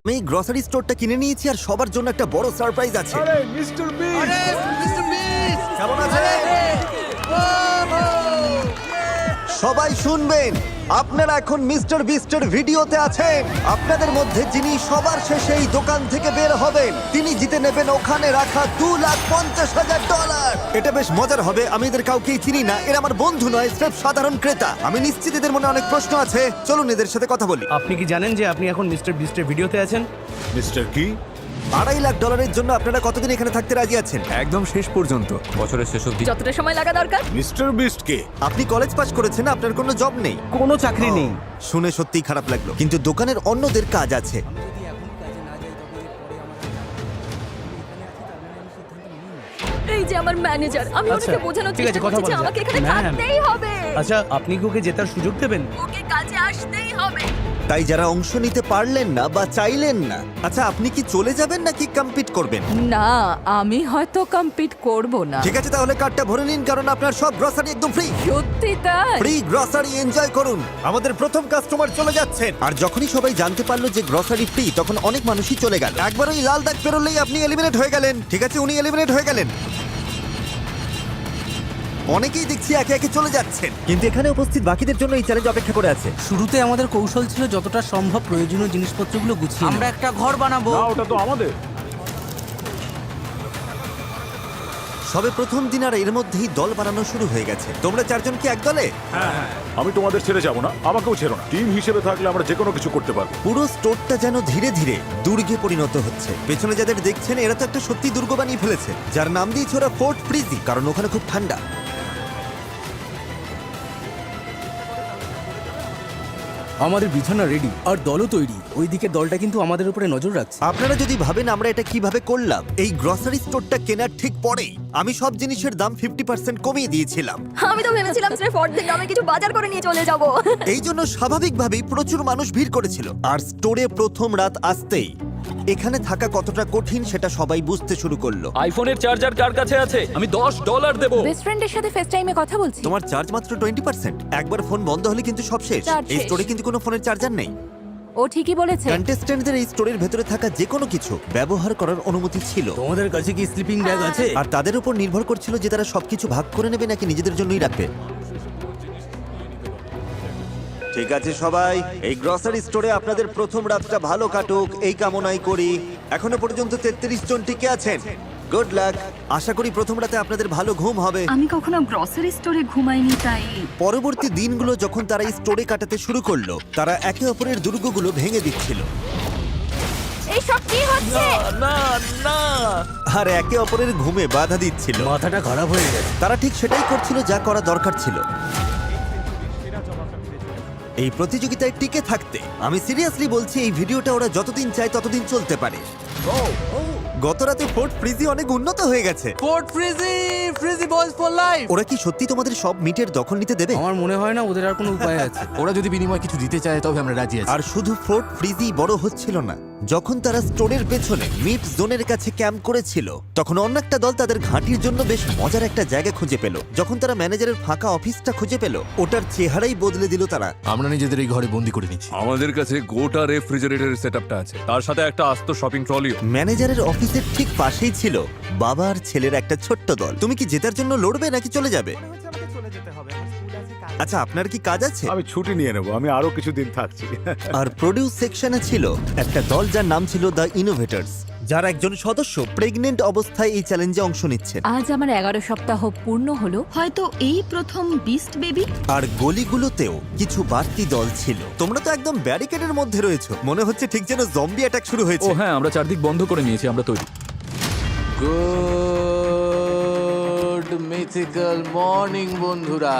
আমি গ্রসারি স্টোরটা কিনে নিয়েছি আর সবার জন্য একটা বড় সারপ্রাইজ আছে। আরে মিস্টার বিস্ট! কেমন আছেন? সবাই শুনবেন, আপনারা এখন মিস্টার বিস্টের ভিডিওতে আছেন। আপনাদের মধ্যে যিনি সবার শেষে এই দোকান থেকে বের হবেন তিনি জিতে নেবেন ওখানে রাখা $2,50,000। এটা বেশ মজার হবে। আমি এদের কাউকেই চিনি না, এরা আমার বন্ধু নয়, স্রেফ সাধারণ ক্রেতা। আমি নিশ্চিত এদের মনে অনেক প্রশ্ন আছে। চলুন এদের সাথে কথা বলি। আপনি কি জানেন যে আপনি এখন মিস্টার বিস্টের ভিডিওতে আছেন? মিস্টার কি? $2.5 লাখ জন্য আপনারা কতদিন এখানে থাকতে রাজি আছেন? একদম শেষ পর্যন্ত। বছরের শেষ অবধি। যতটা সময় লাগা দরকার। মিস্টার বিস্ট কে? আপনি কলেজ পাস করেছেন, আপনার কোনো জব নেই। কোনো চাকরি নেই। শুনে সত্যিই খারাপ লাগলো, কিন্তু দোকানের অন্যদের কাজ আছে। এই যে আমার ম্যানেজার, আমি আচ্ছা, ওনাকে বোঝানোর ঠিক আছে, চেষ্টা কথা করছি যে বলা আমাকে যাক। এখানে ম্যাম। থাকতেই হবে। আচ্ছা, আপনি কি ওকে জেতার সুযোগ দেবেন? ওকে কাজে আসতেই হবে। তাই যারা অংশ নিতে পারলেন না বা চাইলেন না, আচ্ছা আপনি কি চলে যাবেন নাকি কম্পিট করবেন? না, আমি হয়তো কম্পিট করব না। ঠিক আছে, তাহলে কার্ডটা ভরে নিন, কারণ আপনার সব গ্রসারি একদম ফ্রি। সত্যি তাই? ফ্রি গ্রসারি এনজয় করুন। আমাদের প্রথম কাস্টমার চলে যাচ্ছেন। আর যখনই সবাই জানতে পারলো যে গ্রসারি ফ্রি, তখন অনেক মানুষই চলে গেল। একবার ওই লাল দাগ পেরোলেই আপনি এলিমিনেট হয়ে গেলেন। ঠিক আছে, উনি এলিমিনেট হয়ে গেলেন। অনেকেই দেখছি একে একে চলে যাচ্ছেন, কিন্তু এখানে উপস্থিত বাকিদের জন্য এই চ্যালেঞ্জ অপেক্ষা করে আছে। শুরুতে আমাদের কৌশল ছিল যতটা সম্ভব প্রয়োজনীয় জিনিসপত্রগুলো গুছিয়ে আমরা একটা ঘর বানাবো। না, ওটা তো আমাদের। সবে প্রথম দিন আর এর মধ্যেই দল বানানো শুরু হয়ে গেছে। তোমরা চারজন কি এক দলে? আমি তোমাদের ছেড়ে যাব না, আমাকেও ছেড়ো না। টিম হিসেবে থাকলে আমরা যে কোনো কিছু করতে পারবো। পুরো স্টোরটা যেন ধীরে ধীরে দুর্গে পরিণত হচ্ছে। পেছনে যাদের দেখছেন এরা তো একটা সত্যি দুর্গ বানিয়ে ফেলেছে, যার নাম দিয়েছে ওরা ফোর্ট ফ্রিজি, কারণ ওখানে খুব ঠান্ডা। আমাদের বিছানা রেডি আর দলও তৈরি। ওইদিকে দলটা কিন্তু আমাদের উপরে নজর রাখছে। আপনারা যদি ভাবেন আমরা এটা কিভাবে করলাম, এই গ্রসারি স্টোরটা কেনার ঠিক পরেই আমি সব জিনিসের দাম 50% কমিয়ে দিয়েছিলাম। আমি তো ভেবেছিলাম স্রেফ অর্ধেক দামে কিছু বাজার করে নিয়ে চলে যাব। এই জন্য স্বাভাবিকভাবেই প্রচুর মানুষ ভিড় করেছিল। আর স্টোরে প্রথম রাত আসতেই এখানে থাকা কতটা কঠিন সেটা সবাই বুঝতে শুরু করলো। আইফোনের চার্জার কার কাছে আছে? আমি $10 দেবো। বেস্ট ফ্রেন্ডের সাথে ফেস টাইমে কথা বলছি। তোমার চার্জ মাত্র 20%। একবার ফোন বন্ধ হলে কিন্তু সব শেষ। চার্জ এই শেষ। স্টোরে কিন্তু কোনো ফোনের চার্জার নেই। ও ঠিকই বলেছে। কন্টেস্ট্যান্টদের এই স্টোরের ভেতরে থাকা যে কোনো কিছু ব্যবহার করার অনুমতি ছিল, তোমাদের কাছে কি স্লিপিং ব্যাগ আছে? আর তাদের উপর নির্ভর করছিল যে তারা সবকিছু ভাগ করে নেবে নাকি নিজেদের জন্যই রাখবে। ঠিক আছে সবাই, এই গ্রসারি স্টোরে আপনাদের প্রথম রাতটা ভালো কাটুক এই কামনাই করি। এখনো পর্যন্ত 33 জন টিকে আছেন। Good luck. আশা করি প্রথম রাতে আপনাদের ভালো ঘুম হবে। আমি কখনো গ্রসারি স্টোরে ঘুমাইনি, তাই পরবর্তী দিনগুলো যখন তারা এই স্টোরে কাটাতে শুরু করলো, তারা একে অপরের দুর্গগুলো ভেঙে দিচ্ছিল এই সব কি হচ্ছে? না না, আর একে অপরের ঘুমে বাধা দিচ্ছিল। মাথাটা খারাপ হয়ে গেছে। তারা ঠিক সেটাই করছিল যা করা দরকার ছিল। এই প্রতিযোগিতায় টিকে থাকতে আমি সিরিয়াসলি বলছি, এই ভিডিওটা ওরা যতদিন চায় ততদিন চলতে পারে। গত রাতে ফোর্ট ফ্রিজি অনেক উন্নত হয়ে গেছে। ফোর্ট ফ্রিজি, ফ্রিজি বলস ফর লাইফ। ওরা কি সত্যি তোমাদের সব মিটের দখল নিতে দেবে? আমার মনে হয় না ওদের আর কোনো উপায় আছে। ওরা যদি বিনিময়ে কিছু দিতে চায় তবে আমরা রাজি আছি। আর শুধু ফোর্ট ফ্রিজি বড় হচ্ছিল না, যখন তারা স্টোরের পেছনে মিট জোনের কাছে ক্যাম্প করেছিল, তখন অন্য একটা দল তাদের ঘাঁটির জন্য বেশ মজার একটা জায়গা খুঁজে পেল। যখন তারা ম্যানেজারের ফাঁকা অফিসটা খুঁজে পেল, ওটার চেহারাই বদলে দিল তারা। আমরা নিজেদের এই ঘরে বন্দি করে নিচ্ছি। আমাদের কাছে গোটা রেফ্রিজারেটরের সেটআপটা আছে, তার সাথে একটা আস্ত শপিং ট্রলিও। ম্যানেজারের অফিসের ঠিক পাশেই ছিল বাবা আর ছেলের একটা ছোট্ট দল। তুমি কি জেতার জন্য লড়বে নাকি চলে যাবে? আচ্ছা, আপনার কি কাজ আছে? আমি ছুটি নিয়ে নেবো, আমি আরো কিছুদিন থাকছি। আর প্রোডিউস সেকশনে ছিল একটা দল যার নাম ছিল দ্য ইনোভেটরস, যার একজন সদস্য প্রেগনেন্ট অবস্থায় এই চ্যালেঞ্জে অংশ নিচ্ছেন। আজ আমার 11 সপ্তাহ পূর্ণ হলো। হয়তো এই প্রথম বিস্ট বেবি। আর গলিগুলোতেও কিছু বাড়তি দল ছিল। তোমরা তো একদম ব্যারিকেডের মধ্যে রয়েছো, মনে হচ্ছে ঠিক যেন জম্বি অ্যাটাক শুরু ও হয়েছে। হ্যাঁ, আমরা চারদিক বন্ধ করে নিয়েছি, আমরা তৈরি। গুড মিথিক্যাল মর্নিং বন্ধুরা।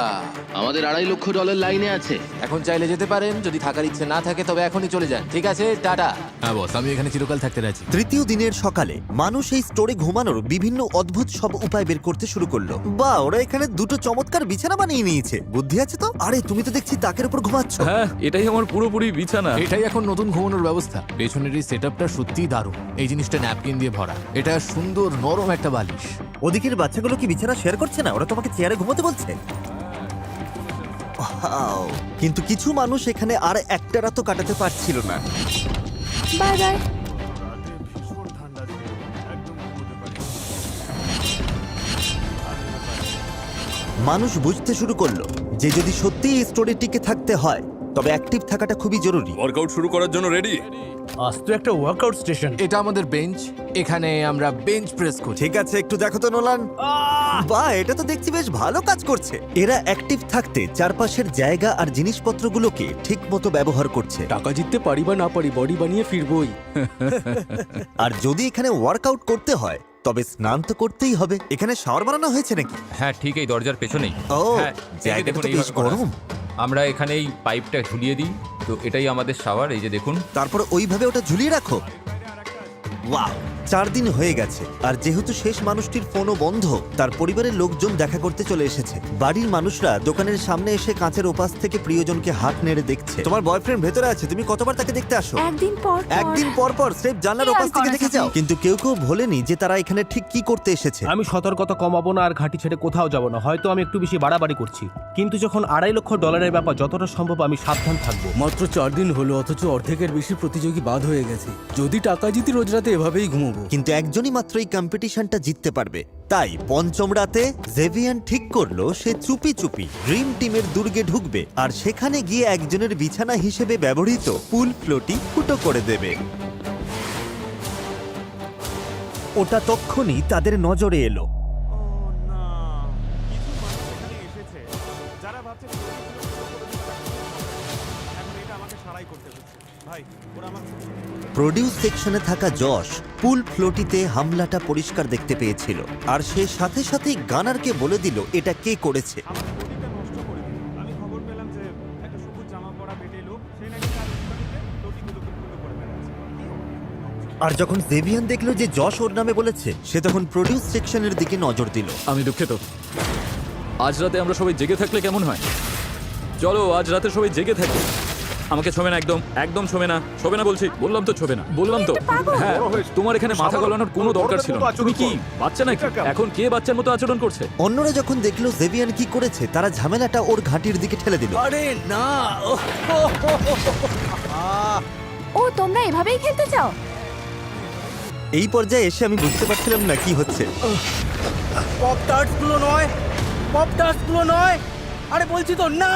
আমাদের $2.5 লাখ লাইনে আছে। এখন চাইলে যেতে পারেন, যদি থাকার ইচ্ছে না থাকে তবে এখনই চলে যান। ঠিক আছে, টাটা। হ্যাঁ বস, আমি এখানে চিরকাল থাকতে রাজি। তৃতীয় দিনের সকালে মানুষ এই স্টোরে ঘুমানোর বিভিন্ন অদ্ভুত সব উপায় বের করতে শুরু করলো। বা ওরা এখানে দুটো চমৎকার বিছানা বানিয়ে নিয়েছে। বুদ্ধি আছে তো? আরে তুমি তো দেখছি তাকের উপর ঘুমাচ্ছ। হ্যাঁ, এটাই আমার পুরোপুরি বিছানা। এটাই এখন নতুন ঘুমানোর ব্যবস্থা। পেছনের এই সেটআপটা সত্যিই দারুণ। এই জিনিসটা ন্যাপকিন দিয়ে ভরা। এটা সুন্দর নরম একটা বালিশ। ওদিকের বাচ্চাগুলো কি বিছানা শেয়ার করছে না? ওরা তোমাকে চেয়ারে ঘুমোতে বলছে। Wow! কিন্তু কিছু মানুষ এখানে আর একটা রাতও কাটাতে পারছিল না। Bye bye. মানুষ বুঝতে শুরু করলো যে যদি সত্যি এই স্টোরে টিকে থাকতে হয় তবে অ্যাক্টিভ থাকাটা খুবই জরুরি। ওয়ার্কআউট শুরু করার জন্য রেডি? আজ তো একটা ওয়ার্কআউট স্টেশন। এটা আমাদের বেঞ্চ, এখানে আমরা বেঞ্চ প্রেস করি। ঠিক আছে, একটু দেখো তো নোলান। বাহ, এটা তো দেখছি বেশ ভালো কাজ করছে। এরা অ্যাক্টিভ থাকতে চারপাশের জায়গা আর জিনিসপত্রগুলোকে ঠিক মতো ব্যবহার করছে। টাকা জিততে পারি বা না পারি, বডি বানিয়ে ফিরবই। আর যদি এখানে ওয়ার্কআউট করতে হয় তবে স্নান তো করতেই হবে। এখানে শাওয়ার বানানো হয়েছে নাকি? হ্যাঁ ঠিক এই দরজার পেছনেই। ও, হ্যাঁ, জায়গাটা দেখুন তো বেশ এইভাবে করা। গরম। আমরা এখানে এই পাইপটা ঝুলিয়ে দিই, তো এটাই আমাদের শাওয়ার, এই যে দেখুন। তারপর ওইভাবে ওটা ঝুলিয়ে রাখো। ওয়াও, 4 দিন হয়ে গেছে আর যেহেতু শেষ মানুষটির ফোনও বন্ধ, তার পরিবারের লোকজন দেখা করতে চলে এসেছে। বাড়ির মানুষরা দোকানের সামনে এসে কাঁচের ওপাশ থেকে প্রিয়জনকে হাত নেড়ে দেখছে। তোমার বয়ফ্রেন্ড ভেতরে আছে, তুমি কতবার তাকে দেখতে আসো? একদিন পর পর স্রেফ জানলার ওপাশ থেকে দেখে যাও। কিন্তু কেউ কেউ ভোলেনি যে তারা এখানে ঠিক কি করতে এসেছে। আমি সতর্কতা কমাবো না আর ঘাঁটি ছেড়ে কোথাও যাব না। হয়তো আমি একটু বেশি বাড়াবাড়ি করছি, কিন্তু যখন $2.5 লক্ষ ব্যাপার, যতটা সম্ভব আমি সাবধান থাকবো। মাত্র 4 দিন হলো, অথচ অর্ধেকের বেশি প্রতিযোগী বাদ হয়ে গেছে। যদি টাকা জিতি রোজ রাতে এভাবেই ঘুমোবো। কিন্তু একজনই মাত্র এই কম্পিটিশনটা জিততে পারবে। তাই পঞ্চম রাতে জেভিয়ান ঠিক করলো সে চুপি চুপি ড্রিম টিমের দুর্গে ঢুকবে আর সেখানে গিয়ে একজনের বিছানা হিসেবে ব্যবহৃত পুল ফ্লোটি ফুটো করে দেবে। ওটা তক্ষুনি তাদের নজরে এলো। প্রডিউস সেকশনে থাকা যশ পুল ফ্লোটিতে হামলাটা পরিষ্কার দেখতে পেয়েছিল আর সে সাথে সাথেই গানারকে বলে দিল এটা কে করেছে। আর যখন জেভিয়ান দেখলো যে যশ ওর নামে বলেছে, সে তখন প্রডিউস সেকশনের দিকে নজর দিল। আমি দুঃখিত। আজ রাতে আমরা সবাই জেগে থাকলে কেমন হয়? চলো আজ রাতে সবাই জেগে থাকি। আমাকে ছোবে না, একদম একদম ছোবে না, ছোবে না বলছি। বললাম তো ছোবে না, বললাম তো। হ্যাঁ, তোমার এখানে মাথা গলানোর কোনো দরকার ছিল না। তুমি কি বাচ্চা নাকি? এখন কে বাচ্চার মতো আচরণ করছে? অন্যরা যখন দেখলো জেভিয়ান কি করেছে, তারা ঝামেলাটা ওর ঘাঁটির দিকে ঠেলে দিল। আরে না, ও, তোমরা এভাবেই খেলতে চাও? এই পর্যায়ে এসে আমি বুঝতে পারছিলাম না কি হচ্ছে। পপ টার্টসগুলো নয়, পপ টার্টসগুলো নয়। আরে বলছি তো না।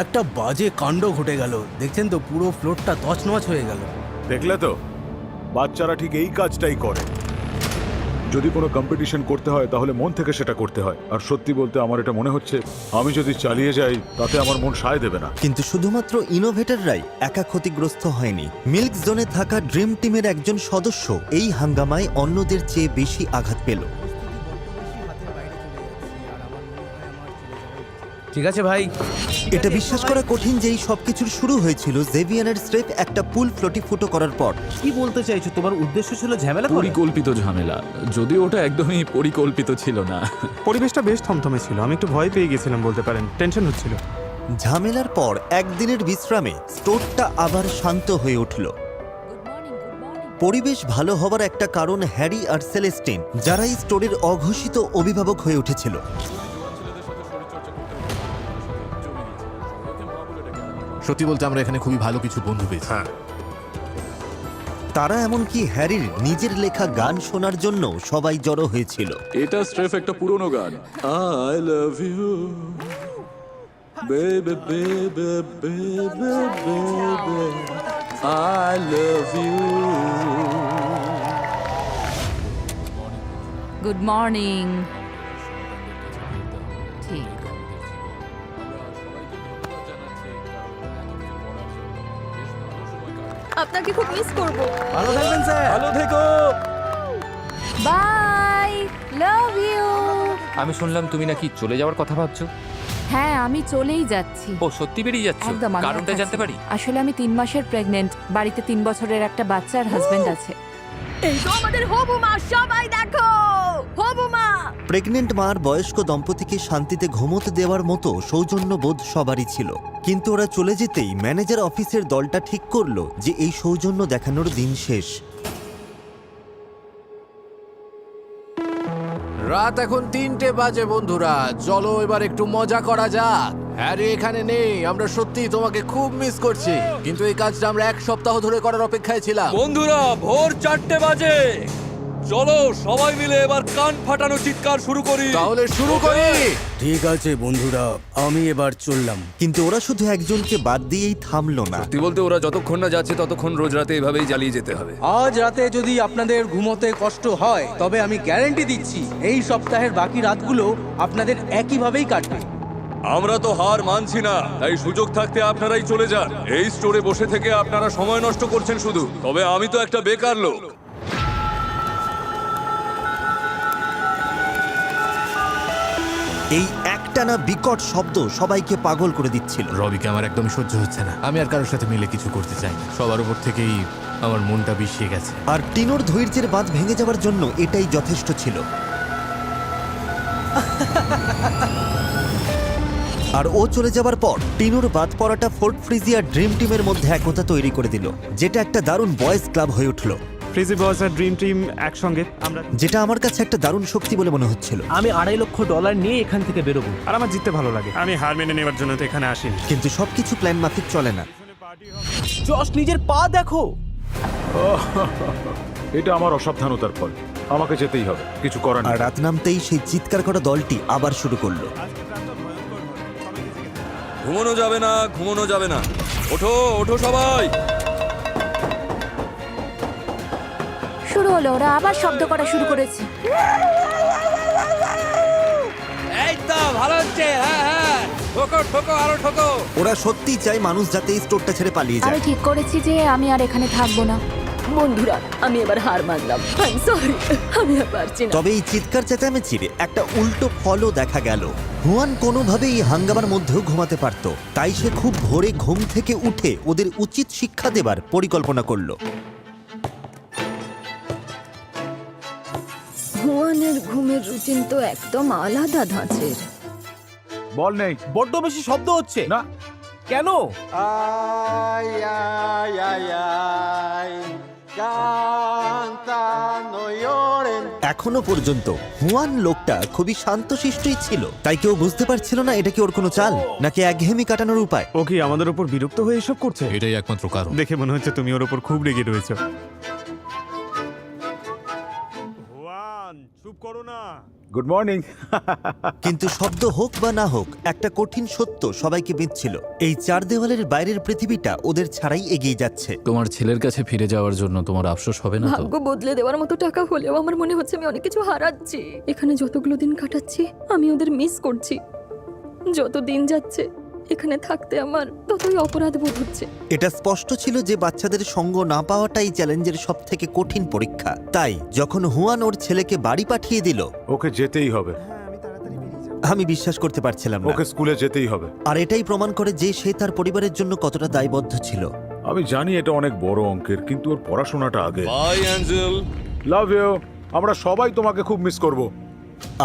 একটা বাজে কাণ্ড ঘটে গেল। দেখছেন তো, পুরো ফ্লোরটা তছনছ হয়ে গেল। দেখলে তো, বাচ্চারা ঠিক এই কাজটাই করে। যদি কোনো কম্পিটিশন করতে হয় তাহলে মন থেকে সেটা করতে হয়। আর সত্যি বলতে আমার এটা মনে হচ্ছে আমি যদি চালিয়ে যাই তাতে আমার মন সায় দেবে না। কিন্তু শুধুমাত্র ইনোভেটররাই একা ক্ষতিগ্রস্ত হয়নি। মিল্ক জোনে থাকা ড্রিম টিমের একজন সদস্য এই হাঙ্গামায় অন্যদের চেয়ে বেশি আঘাত পেল। ঠিক আছে ভাই, এটা বিশ্বাস করা কঠিন যে এই সবকিছুর শুরু হয়েছিল জেভিয়ানের স্রেফ একটা পুল ফ্লোটি ফুটো করার পর। কি বলতে চাইছো? তোমার উদ্দেশ্য ছিল ঝামেলা করা? পরিকল্পিত ঝামেলা, যদিও ওটা একদমই পরিকল্পিত ছিল না। পরিবেশটা বেশ থমথমে ছিল, আমি একটু ভয় পেয়ে গেছিলাম বলতে পারেন, টেনশন হচ্ছিল। ঝামেলার পর একদিনের বিশ্রামে স্টোরটা আবার শান্ত হয়ে উঠল। পরিবেশ ভালো হবার একটা কারণ হ্যারি আর সেলেস্টিন, যারা এই স্টোরের অঘোষিত অভিভাবক হয়ে উঠেছিল। সত্যি বলতে আমরা এখানে খুবই ভালো কিছু বন্ধু পেয়েছি। তারা এমনকি হ্যারির নিজের লেখা গান শোনার জন্য সবাই জড়ো হয়েছিল। এটা স্রেফ একটা পুরনো গান। I love you baby baby baby baby I love you. Good morning. ঠিক। আপনাকে খুব মিস করব। ভালো থাকবেন স্যার। ভালো থেকো। Bye, love you. আমি শুনলাম তুমি নাকি চলে যাওয়ার কথা ভাবছো। হ্যাঁ, আমি চলেই যাচ্ছি। ও সত্যি বেরিয়ে যাচ্ছ? একদম। আমি কারণটা একা জানতে আছি। পারি? আসলে আমি 3 মাসের প্রেগনেন্ট। বাড়িতে 3 বছরের একটা বাচ্চা আর হাজবেন্ড আছে। এই তো আমাদের হবু মা, সবাই দেখো হবু মা। প্রেগনেন্ট মার বয়স্ক দম্পতিকে শান্তিতে ঘুমোতে দেওয়ার মতো সৌজন্যবোধ সবারই ছিল, কিন্তু ওরা চলে যেতেই ম্যানেজার অফিসের দলটা ঠিক করলো যে এই সৌজন্য দেখানোর দিন শেষ। রাত এখন 3টে বাজে বন্ধুরা, চলো এবার একটু মজা করা যাক। হ্যারি এখানে নেই, আমরা সত্যি তোমাকে খুব মিস করছি, কিন্তু এই কাজটা আমরা 1 সপ্তাহ ধরে করার অপেক্ষায় ছিলাম। বন্ধুরা, ভোর 4টে বাজে। চলো সবাই মিলে এবার কান ফাটানো চিৎকার শুরু করি। তাহলে শুরু করি। ঠিক আছে বন্ধুরা, আমি এবার চললাম। কিন্তু ওরা শুধু একজনকে বাদ দিয়েই থামলো না। সত্যি বলতে ওরা যতক্ষণ না যাচ্ছে ততক্ষণ রোজ রাতে এভাবেই জ্বালিয়ে যেতে হবে। আজ রাতে যদি আপনাদের ঘুমোতে কষ্ট হয়, তবে আমি গ্যারান্টি দিচ্ছি এই সপ্তাহের বাকি রাতগুলো আপনাদের একইভাবেই কাটবে। আমরা তো হার মানছি না, তাই সুযোগ থাকতে আপনারাই চলে যান। এই স্টোরে বসে থেকে আপনারা সময় নষ্ট করছেন শুধু। তবে আমি তো একটা বেকার লোক। এই একটানা বিকট শব্দ সবাইকে পাগল করে দিচ্ছিল। রবিকে আমার একদম সহ্য হচ্ছে না। আমি আর কারোর সাথে মিলে কিছু করতে চাই না। সবার উপর থেকেই আমার মনটা বিষিয়ে গেছে। আর টিনোর ধৈর্যের বাঁধ ভেঙে যাওয়ার জন্য এটাই যথেষ্ট ছিল। আর ও চলে যাবার পর টিনোর বাদ পড়াটা ফোর্ট ফ্রিজিয়া ড্রিম টিমের মধ্যে একতা তৈরি করে দিল, যেটা একটা দারুণ বয়েজ ক্লাব হয়ে উঠলো। ফ্রিজি বয়েজ আর ড্রিম টিম একসঙ্গে আমরা, যেটা আমার কাছে একটা দারুণ শক্তি বলে মনে হচ্ছিল। আমি $2.5 লক্ষ নিয়ে এখান থেকে বেরোবো। আর আমার জিততে ভালো লাগে। আমি হার মেনে নেওয়ার জন্য তো এখানে আসিনি। কিন্তু সবকিছু প্ল্যান মাফিক চলে না। জশ, নিজের পা দেখো। এটা আমার অসাবধানতার ফল। আমাকে যেতেই হবে, কিছু করার আর নেই। রাত নামতেই সেই চিৎকার করা দলটি আবার শুরু করলো। ঘুমানো যাবে না, ঘুমানো যাবে না। ওঠো ওঠো সবাই। শুরু হলো, ওরা আবার শব্দ করা শুরু করেছে। এই তো ভালো হচ্ছে। হ্যাঁ হ্যাঁ, ঠোকো ঠোকো, আরো ঠোকো। ওরা সত্যিই চায় মানুষ যাতে এই স্টোরটা ছেড়ে পালিয়ে আমি যায়। ঠিক করেছি যে আমি আর এখানে থাকবো না। বন্ধুরা, আমি এবার হার মানলাম। আই সরি, আমি আর পারছি না। তবে এই চিৎকার চেঁচামেচির একটা উল্টো ফলও দেখা গেল। হুয়ান কোনোভাবেই এই হাঙ্গামার মধ্যেও ঘুমাতে পারত, তাই সে খুব ভোরে ঘুম থেকে উঠে ওদের উচিত শিক্ষা দেবার পরিকল্পনা করলো। হুয়ানের ঘুমের রুটিন তো একদম আলাদা ধাঁচের। বল নেই। বড্ড বেশি শব্দ হচ্ছে না, কেন? এখনো পর্যন্ত হুয়ান লোকটা খুবই শান্তশিষ্টই ছিল, তাই কেউ বুঝতে পারছিল না এটা কি ওর কোনো চাল নাকি একঘেয়েমি কাটানোর উপায়। ও কি আমাদের উপর বিরক্ত হয়ে এসব করছে? এটাই একমাত্র কারণ। দেখে মনে হচ্ছে তুমি ওর উপর খুব রেগে রয়েছো। হুয়ান, চুপ করো না। Good morning. কিন্তু শব্দ হোক বা না হোক, একটা কঠিন সত্য সবাইকে বিঁধছিল। এই 4 দেওয়ালের বাইরের পৃথিবীটা ওদের ছাড়াই এগিয়ে যাচ্ছে। তোমার ছেলের কাছে ফিরে যাওয়ার জন্য তোমার আফসোস হবে না তো? ভাগ্য বদলে দেওয়ার মতো টাকা হলেও আমার মনে হচ্ছে আমি অনেক কিছু হারাচ্ছি। এখানে যতগুলো দিন কাটাচ্ছি আমি ওদের মিস করছি। যত দিন যাচ্ছে এখানে থাকতে আমার ততই অপরাধ বোধ হচ্ছে। এটা স্পষ্ট ছিল যে বাচ্চাদের সঙ্গ না পাওয়াটাই চ্যালেঞ্জের সবথেকে কঠিন পরীক্ষা। তাই যখন হুয়ান ওর ছেলেকে বাড়ি পাঠিয়ে দিল, ওকে যেতেই হবে। আমি বিশ্বাস করতে পারছিলাম না। ওকে স্কুলে যেতেই হবে। আর এটাই প্রমাণ করে যে সে তার পরিবারের জন্য কতটা দায়বদ্ধ ছিল। আমি জানি এটা অনেক বড় অঙ্কের, কিন্তু ওর পড়াশোনাটা আগে। Bye angel. Love you. আমরা সবাই তোমাকে খুব মিস করব।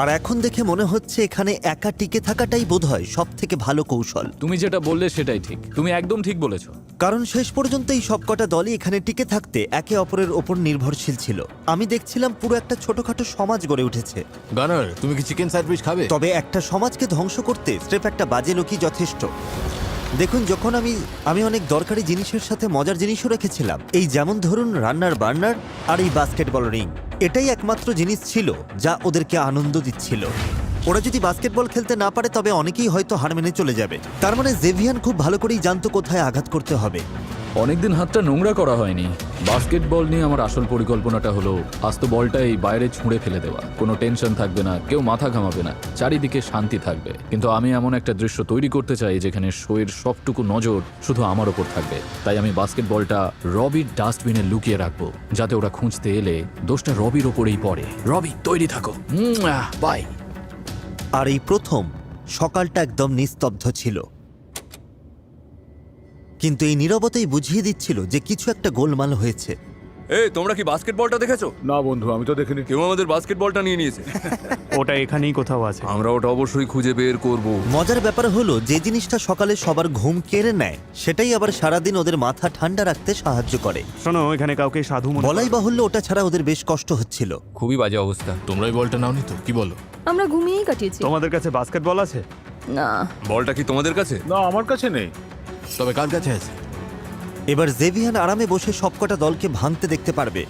আর এখন দেখে মনে হচ্ছে এখানে একা টিকে থাকাটাই বোধহয় সব থেকে ভালো কৌশল। তুমি যেটা বললে সেটাই ঠিক, তুমি একদম ঠিক বলেছো। কারণ শেষ পর্যন্ত এই সবকটা দলই এখানে টিকে থাকতে একে অপরের ওপর নির্ভরশীল ছিল। আমি দেখছিলাম পুরো একটা ছোটখাটো সমাজ গড়ে উঠেছে। গানার, তুমি কি চিকেন স্যান্ডউইচ খাবে? তবে একটা সমাজকে ধ্বংস করতে স্রেফ একটা বাজে লোকই যথেষ্ট। দেখুন, যখন আমি অনেক দরকারি জিনিসের সাথে মজার জিনিসও রেখেছিলাম, এই যেমন ধরুন রান্নার বার্নার আর এই বাস্কেটবল রিং। এটাই একমাত্র জিনিস ছিল যা ওদেরকে আনন্দ দিচ্ছিল। ওরা যদি বাস্কেটবল খেলতে না পারে তবে অনেকেই হয়তো হার মেনে চলে যাবে। তার মানে জেভিয়ান খুব ভালো করেই জানতো কোথায় আঘাত করতে হবে। অনেকদিন হাতটা নোংরা করা হয়নি। বাস্কেটবল নিয়ে আমার আসল পরিকল্পনাটা হলো আস্ত বলটাই বাইরে ছুঁড়ে ফেলে দেওয়া। কোনো টেনশন থাকবে না, কেউ মাথা ঘামাবে না, চারিদিকে শান্তি থাকবে। কিন্তু আমি এমন একটা দৃশ্য তৈরি করতে চাই যেখানে শোয়ের সবটুকু নজর শুধু আমার ওপর থাকবে। তাই আমি বাস্কেটবলটা রবির ডাস্টবিনে লুকিয়ে রাখবো, যাতে ওরা খুঁজতে এলে দোষটা রবির ওপরেই পড়ে। রবি, তৈরি থাকো। বাই। আর এই প্রথম সকালটা একদম নিস্তব্ধ ছিল, কিন্তু এই নীরবতাই বুঝিয়ে দিচ্ছিল যে কিছু একটা গোলমাল হয়েছে। এই, তোমরা কি বাস্কেটবলটা দেখেছো? না বন্ধু, আমি তো দেখিনি। কেউ আমাদের বাস্কেটবলটা নিয়ে নিয়েছে। ওটা এখানেই কোথাও আছে। আমরা ওটা অবশ্যই খুঁজে বের করব। মজার ব্যাপার হলো যে জিনিসটা সকালে সবার ঘুম কেড়ে নেয়, সেটাই আবার সারাদিন ওদের মাথা ঠান্ডা রাখতে সাহায্য করে। শোনো, এখানে কাউকে সাধু মনে বলাই বাহুল্য ওটা ছাড়া ওদের বেশ কষ্ট হচ্ছিল। খুবই বাজে অবস্থা। তোমরা এই বলটা নাওনি তো? কি বলো? আমরা ঘুমিয়েই কাটিয়েছি। তোমাদের কাছে বাস্কেটবল আছে? না, বলটা কি তোমাদের কাছে? না, আমার কাছে নেই। তবে কার কাছে আছে? এবার জেভিয়ান আরামে বসে সবকটা দলকে ভাঙতে দেখতে পারবে,